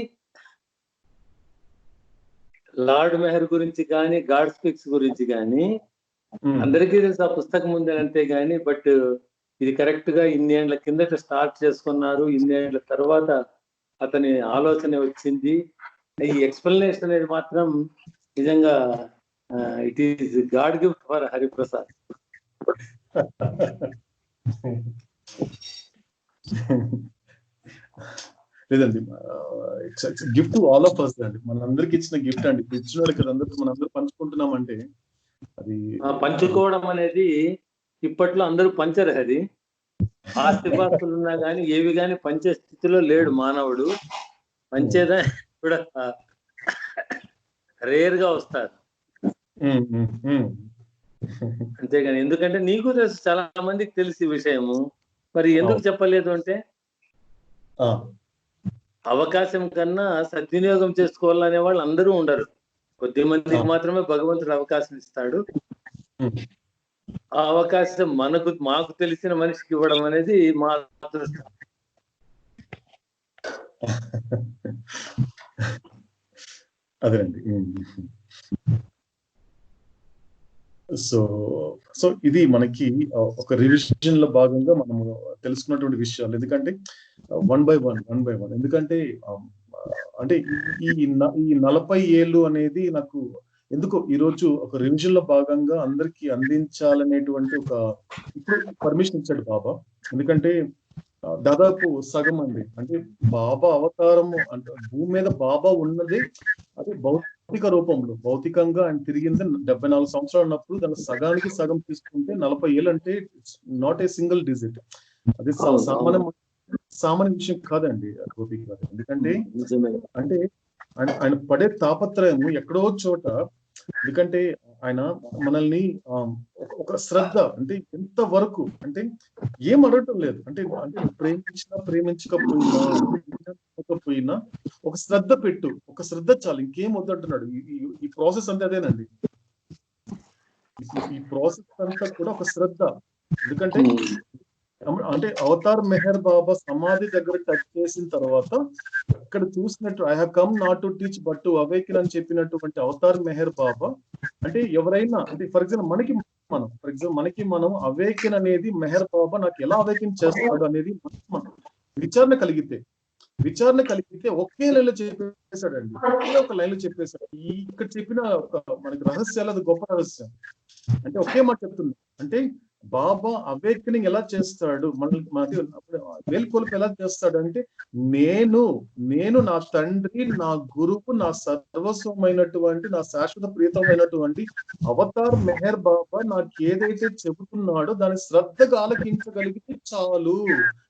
లార్డ్ మెహర్ గురించి కానీ గాడ్ స్పీక్స్ గురించి కానీ అందరికీ తెలుసు ఆ పుస్తకం ఉందని, అంతే గాని బట్ ఇది కరెక్ట్ గా ఇన్నేళ్ల కిందట స్టార్ట్ చేసుకున్నారు, ఇన్నేళ్ల తర్వాత అతని ఆలోచన వచ్చింది. ఈ ఎక్స్ప్లెనేషన్ అనేది మాత్రం నిజంగా it is God gift for Hariprasad. లేదండి, గిఫ్ట్ ఆల్ ఆఫ్ అస్ అండి, మనందరికి ఇచ్చిన గిఫ్ట్ అండి. ఇచ్చిన వాళ్ళకి మనందరూ పంచుకుంటున్నామంటే అది పంచుకోవడం అనేది ఇప్పట్లో అందరూ పంచరు. అది ఆస్తిపాస్తులు ఉన్నా కానీ ఏవి కానీ పంచే స్థితిలో లేడు మానవుడు. పంచేదా కూడా రేర్ గా వస్తారు. అంతేగాని ఎందుకంటే నీకు తెలుసు, చాలా మందికి తెలిసి విషయము, మరి ఎందుకు చెప్పలేదు అంటే అవకాశం కన్నా సద్వినియోగం చేసుకోవాలనే వాళ్ళు అందరూ ఉండరు. కొద్ది మందికి మాత్రమే భగవంతుడు అవకాశం ఇస్తాడు. ఆ అవకాశం మాకు తెలిసిన మనిషికి ఇవ్వడం అనేది మా అదృష్టం. అదేనండి. సో ఇది మనకి ఒక రివిజన్ లో భాగంగా మనము తెలుసుకున్నటువంటి విషయాలు. ఎందుకంటే వన్ బై వన్. ఎందుకంటే అంటే ఈ 40 ఏళ్ళు అనేది నాకు ఎందుకో ఈరోజు ఒక రివిజన్ లో భాగంగా అందరికి అందించాలనేటువంటి ఒక ఇప్పుడు పర్మిషన్ ఇచ్చాడు బాబా. ఎందుకంటే దాదాపు సగం అండి, అంటే బాబా అవతారము అంటే భూమి మీద బాబా ఉన్నది అదే భౌతిక రూపంలో, భౌతికంగా ఆయన తిరిగింది 74 సంవత్సరాలు ఉన్నప్పుడు దాని సగానికి సగం తీసుకుంటే 40 ఏళ్ళు అంటే నాట్ ఏ సింగిల్ డిజిట్. అది సామాన్య విషయం కాదండి గోపి గారు. ఎందుకంటే అంటే ఆయన పడే తాపత్రయం ఎక్కడో చోట, ఎందుకంటే ఆయన మనల్ని ఒక శ్రద్ధ అంటే ఎంత వరకు అంటే ఏం అడగటం లేదు. అంటే ప్రేమించకపోయినా ఒక శ్రద్ధ పెట్టు, ఒక శ్రద్ధ చాలు, ఇంకేం వద్దంటున్నాడు. ఈ ప్రాసెస్ అంతే అదేనండి. ఈ ప్రాసెస్ అంతా కూడా ఒక శ్రద్ధ. ఎందుకంటే అంటే అవతార్ మెహర్ బాబా సమాధి దగ్గర టచ్ చేసిన తర్వాత అక్కడ చూసినట్టు I have come not to teach but to awaken అని చెప్పినటువంటి అవతార్ మెహర్ బాబా అంటే ఎవరైనా అంటే ఫర్ ఎగ్జాంపుల్ మనకి మనం అవేకెన్ అనేది మెహర్ బాబా నాకు ఎలా అవేకెన్ చేస్తాడు అనేది విచారణ కలిగితే, విచారణ కలిగితే ఒకే లైన్ లో చెప్పేశాడండి, ఒకే ఒక లైన్ లో చెప్పేశాడు. ఇక్కడ చెప్పిన ఒక మనకి రహస్యాలు, అది గొప్ప రహస్యం. అంటే ఒకే మాట చెప్తుంది. అంటే బాబా అవేకనింగ్ ఎలా చేస్తాడు, మనకి మేల్కొలుపు ఎలా చేస్తాడు అంటే, నేను నా తండ్రి, నా గురువు, నా సర్వస్వమైనటువంటి, నా శాశ్వత ప్రియతమైనటువంటి అవతార్ మెహర్ బాబా నాకు ఏదైతే చెబుతున్నాడో దాన్ని శ్రద్ధగా ఆలకించగలిగితే చాలు,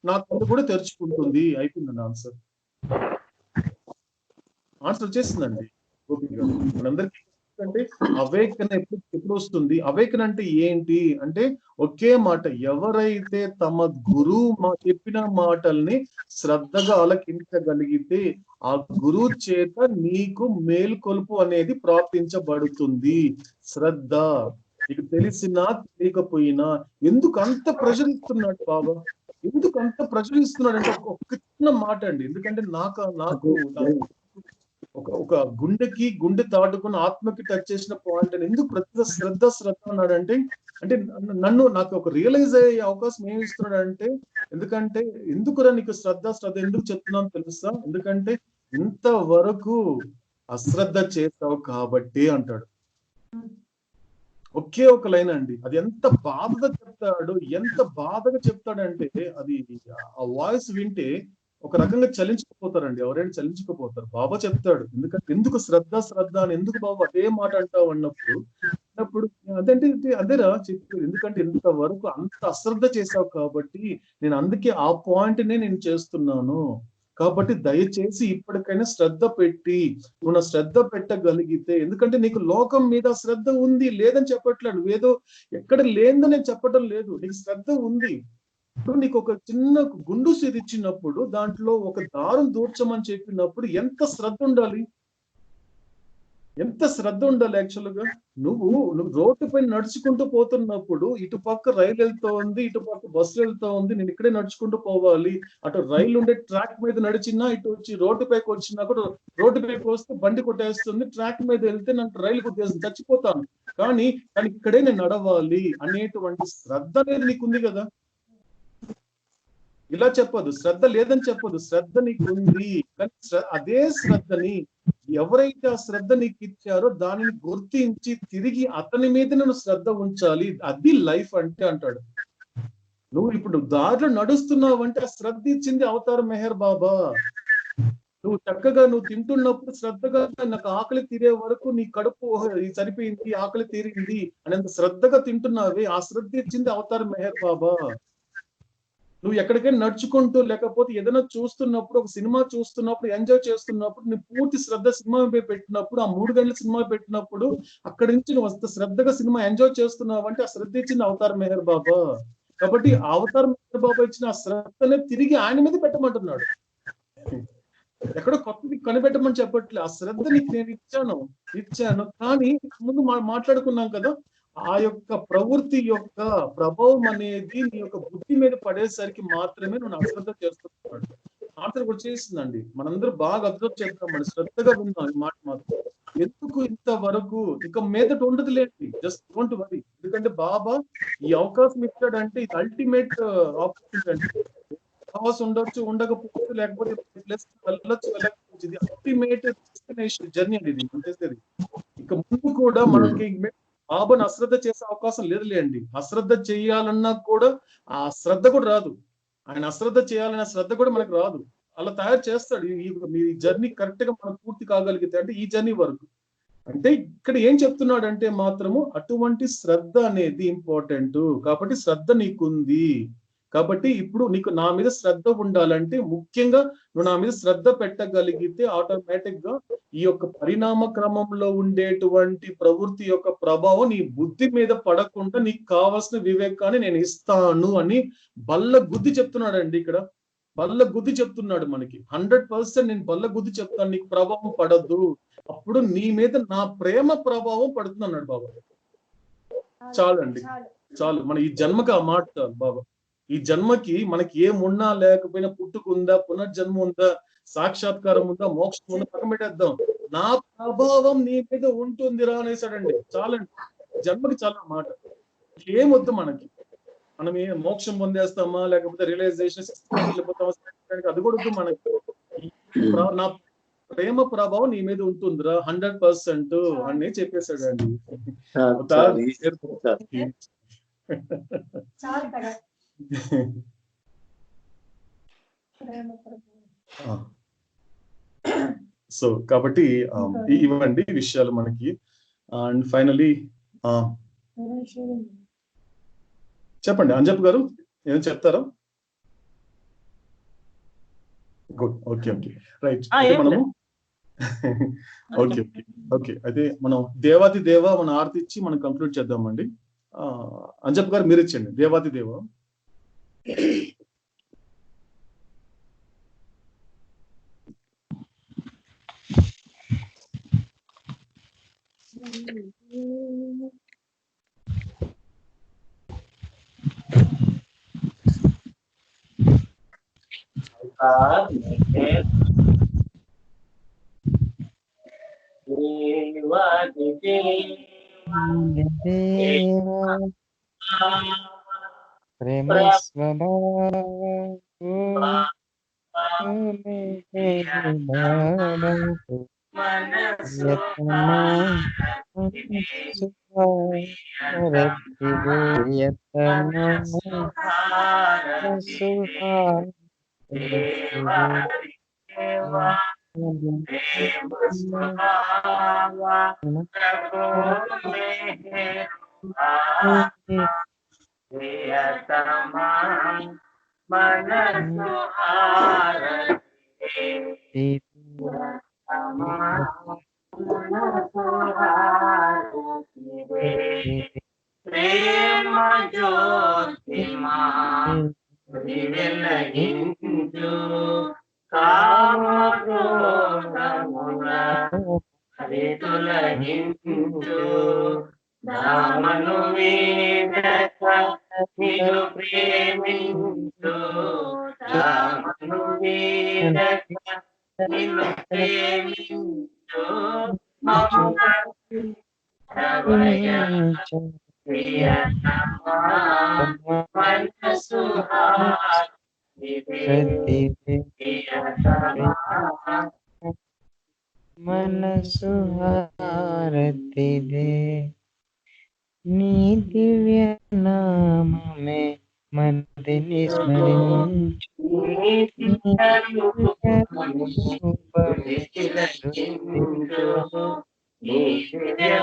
నా కళ్ళు కూడా తెరుచుకుంటుంది. అయిపోయిందండి ఆన్సర్. ఆన్సర్ వచ్చేసిందండి గోపి గారు మనందరికీ. అంటే అవేకన ఎప్పుడు వస్తుంది? అవేకన అంటే ఏంటి అంటే ఒకే మాట, ఎవరైతే తమ గురువు చెప్పిన మాటల్ని శ్రద్ధగా ఆలకించగలిగితే ఆ గురువు చేత నీకు మేల్కొలుపు అనేది ప్రాప్తించబడుతుంది. శ్రద్ధ నీకు తెలిసినా తెలియకపోయినా. ఎందుకు అంత ప్రెషర్ ఇస్తున్నాడు బాబా? ఎందుకు అంత ప్రెషర్ ఇస్తున్నాడు అంటే ఒక చిన్న మాట అండి. ఎందుకంటే నాకు ఒక గుండె తాటుకుని ఆత్మకి టచ్ చేసిన పాయింట్ అని ఎందుకు ప్రతి శ్రద్ధ అన్నాడంటే, అంటే నాకు ఒక రియలైజ్ అయ్యే అవకాశం ఏమి ఇస్తున్నాడంటే, ఎందుకంటే ఎందుకురా నీకు శ్రద్ధ ఎందుకు చెప్తున్నాను తెలుసా? ఎందుకంటే ఇంతవరకు అశ్రద్ధ చేస్తావు కాబట్టి అంటాడు. ఒకే ఒక లైన్ అండి. అది ఎంత బాధగా చెప్తాడంటే, అది ఆ వాయిస్ వింటే ఒక రకంగా చలించుకుపోతారండి. ఎవరైనా చలించుకుపోతారు. బాబా చెప్తాడు, ఎందుకు శ్రద్ధ అని ఎందుకు బాబా అదే మాట అంటావు అన్నప్పుడు అదేరా చెప్పేది. ఎందుకంటే ఇంతవరకు అంత అశ్రద్ధ చేశావు కాబట్టి నేను అందుకే ఆ పాయింట్ నేను చేస్తున్నాను. కాబట్టి దయచేసి ఇప్పటికైనా శ్రద్ధ పెట్టి నువ్వు శ్రద్ధ పెట్టగలిగితే, ఎందుకంటే నీకు లోకం మీద శ్రద్ధ ఉంది, లేదని చెప్పట్లేదు. ఏదో ఎక్కడ లేదని నేను చెప్పడం లేదు, నీకు శ్రద్ధ ఉంది. ఇప్పుడు నీకు ఒక చిన్న గుండు సిరిచ్చినప్పుడు దాంట్లో ఒక దారం దూర్చమని చెప్పినప్పుడు ఎంత శ్రద్ధ ఉండాలి? యాక్చువల్ గా నువ్వు రోడ్డు పైన నడుచుకుంటూ పోతున్నప్పుడు ఇటు పక్క రైలు వెళ్తా ఉంది, ఇటు పక్క బస్సు వెళ్తా ఉంది, నేను ఇక్కడే నడుచుకుంటూ పోవాలి. అటు రైలు ఉండే ట్రాక్ మీద నడిచినా, ఇటు వచ్చి రోడ్డు పైకి వచ్చినా కూడా రోడ్డు పైకి వస్తే బండి కొట్టేస్తుంది, ట్రాక్ మీద వెళ్తే నాకు రైలు కొట్టేస్తుంది, చచ్చిపోతాను. కానీ ఇక్కడే నేను నడవాలి అనేటువంటి శ్రద్ధ అనేది నీకుంది కదా. ఇలా చెప్పదు, శ్రద్ధ లేదని చెప్పదు, శ్రద్ధ నీకు ఉంది. కానీ అదే శ్రద్ధని ఎవరైతే ఆ శ్రద్ధ నీకు ఇచ్చారో దానిని గుర్తించి తిరిగి అతని మీద నువ్వు శ్రద్ధ ఉంచాలి. అది లైఫ్ అంటే అంటాడు. నువ్వు ఇప్పుడు దారిలో నడుస్తున్నావు అంటే ఆ శ్రద్ధ ఇచ్చింది అవతార్ మెహర్ బాబా. నువ్వు చక్కగా తింటున్నప్పుడు శ్రద్ధగా నాకు ఆకలి తీరే వరకు నీ కడుపు సరిపోయింది, ఆకలి తీరింది అనేంత శ్రద్ధగా తింటున్నావే, ఆ శ్రద్ధ ఇచ్చింది అవతార్ మెహర్ బాబా. నువ్వు ఎక్కడికైనా నడుచుకుంటూ లేకపోతే ఏదైనా చూస్తున్నప్పుడు, ఒక సినిమా చూస్తున్నప్పుడు, ఎంజాయ్ చేస్తున్నప్పుడు నీ పూర్తి శ్రద్ధ సినిమా పెట్టినప్పుడు, ఆ 3 గంటల సినిమా పెట్టినప్పుడు అక్కడి నుంచి నువ్వు శ్రద్ధగా సినిమా ఎంజాయ్ చేస్తున్నావు అంటే ఆ శ్రద్ధ ఇచ్చింది అవతార్ మెహర్ బాబా. కాబట్టి అవతార్ మెహర్ బాబా ఇచ్చిన ఆ శ్రద్ధనే తిరిగి ఆయన మీద పెట్టమంటున్నాడు. ఎక్కడో కొత్తది కనిపెట్టమని చెప్పట్లే. ఆ శ్రద్ధ నీకు నేను ఇచ్చాను. కానీ ముందు మాట్లాడుకున్నాం కదా, ఆ యొక్క ప్రవృత్తి యొక్క ప్రభావం అనేది నీ యొక్క బుద్ధి మీద పడేసరికి మాత్రమే నువ్వు అశ్రద్ధ చేస్తున్నాడు. ఆన్సర్ కూడా చేసిందండి. మనందరూ బాగా అబ్జర్వ్ చేద్దాం, మన శ్రద్ధగా విన్నాం ఈ మాట మాత్రం. ఎందుకు ఇంతవరకు ఇక మీదట ఉండదు లేండి, జస్ట్ డోంట్ వరీ. ఎందుకంటే బాబా ఈ అవకాశం ఇచ్చాడంటే ఇది అల్టిమేట్ ఆపర్చునిటీ అండి. అవకాశం ఉండొచ్చు, ఉండకపోవచ్చు, లేకపోతే ప్లస్ వెళ్ళకపోవచ్చు. ఇది అల్టిమేట్ డెస్టినేషన్ జర్నీ అండి ఇది చేసేది. ఇక ముందు కూడా మనకి బాబాను అశ్రద్ధ చేసే అవకాశం లేదులేండి. అశ్రద్ధ చేయాలన్నా కూడా ఆ శ్రద్ధ కూడా రాదు. ఆయన అశ్రద్ధ చేయాలన్న శ్రద్ధ కూడా మనకు రాదు. అలా తయారు చేస్తాడు. మీ జర్నీ కరెక్ట్ గా మనం పూర్తి కాగలిగితే, అంటే ఈ జర్నీ వరకు. అంటే ఇక్కడ ఏం చెప్తున్నాడంటే మాత్రము అటువంటి శ్రద్ధ అనేది ఇంపార్టెంట్. కాబట్టి శ్రద్ధ నీకుంది కాబట్టి ఇప్పుడు నీకు నా మీద శ్రద్ధ ఉండాలంటే ముఖ్యంగా నువ్వు నా మీద శ్రద్ధ పెట్టగలిగితే ఆటోమేటిక్ గా ఈ యొక్క పరిణామ క్రమంలో ఉండేటువంటి ప్రవృత్తి యొక్క ప్రభావం నీ బుద్ధి మీద పడకుండా నీకు కావాల్సిన వివేకాన్ని నేను ఇస్తాను అని బల్ల గుద్ది చెప్తున్నాడండి. ఇక్కడ బల్ల గుద్ది చెప్తున్నాడు మనకి. 100% నేను బల్ల గుద్ది చెప్తాను, నీకు ప్రభావం పడద్దు, అప్పుడు నీ మీద నా ప్రేమ ప్రభావం పడుతుంది అన్నాడు బాబా. చాలండి, చాలు. మన ఈ జన్మకి ఆ మాట చాలు బాబా. ఈ జన్మకి మనకి ఏమున్నా లేకపోయినా, పుట్టుకుందా, పునర్జన్మ ఉందా, సాక్షాత్కారం ఉందా, మోక్షం ఉందా, పక్కన పెట్టేద్దాం, నా ప్రభావం నీ మీద ఉంటుందిరా అనేసాడండి. చాలండి, జన్మకి చాలా మాట. ఏమొద్దు మనకి. మనం మోక్షం పొందేస్తామా లేకపోతే రియలైజేషన్ వెళ్ళిపోతామా, అది కూడా వద్దు మనకి. నా ప్రేమ ప్రభావం నీ మీద ఉంటుందిరా 100% అని చెప్పేశాడండి. సో కాబట్టి ఇవ్వండి విషయాలు మనకి. అండ్ ఫైనలీ చెప్పండి అంజప్ గారు, ఏం చెప్తారా? Good, okay okay, right. మనము ఓకే ఓకే ఓకే అయితే మనం దేవాది దేవ మన ఆర్తి ఇచ్చి మనం కంక్లూడ్ చేద్దామండి. అంజప్ గారు మీరు ఇచ్చండి దేవాది దేవ. మనసు హారతిదే నీ దివ్య నామమే మదిని స్మరించు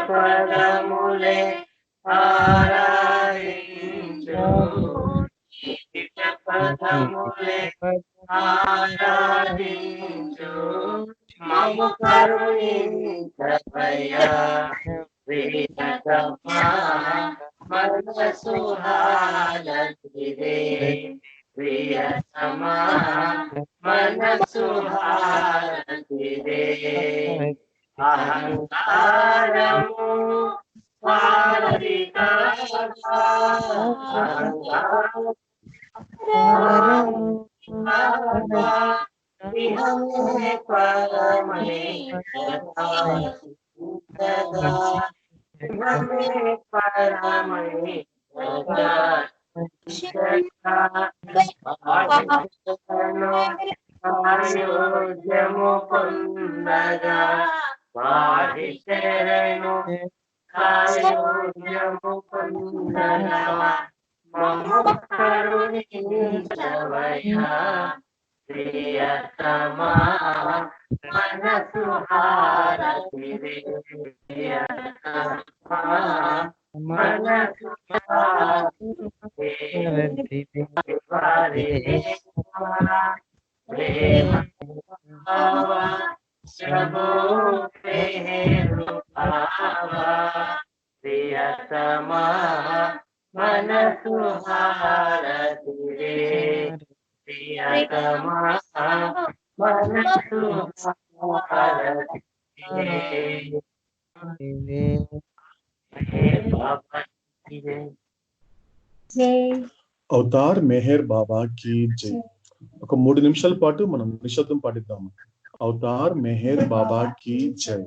పదములే ఆరాధించు పదములే ఆరాధించు మము కరుణించవయ్యా ప్రియతమా మనసు హారతిదే ప్రియతమా మనసు హారతిదే అహంకారము ఆయోగ్యము పొందగా వారి శరణు ఆయోగ్యము పొందగా మము కరుణించవయ్యా ప్రియతమా మనసు హారతిదే ప్రియతమా మనసు హారతిదే ప్రేమ ప్రభు పేరు ప్రియతమా మనసు హారతిదే ప్రియతమా మనసు హారతిదే అవతార్ మెహర్ బాబా కి జై. ఒక 3 నిమిషాల పాటు మనం నిశ్శబ్దం పాటిద్దాము. అవతార్ మెహర్ బాబా కి జై.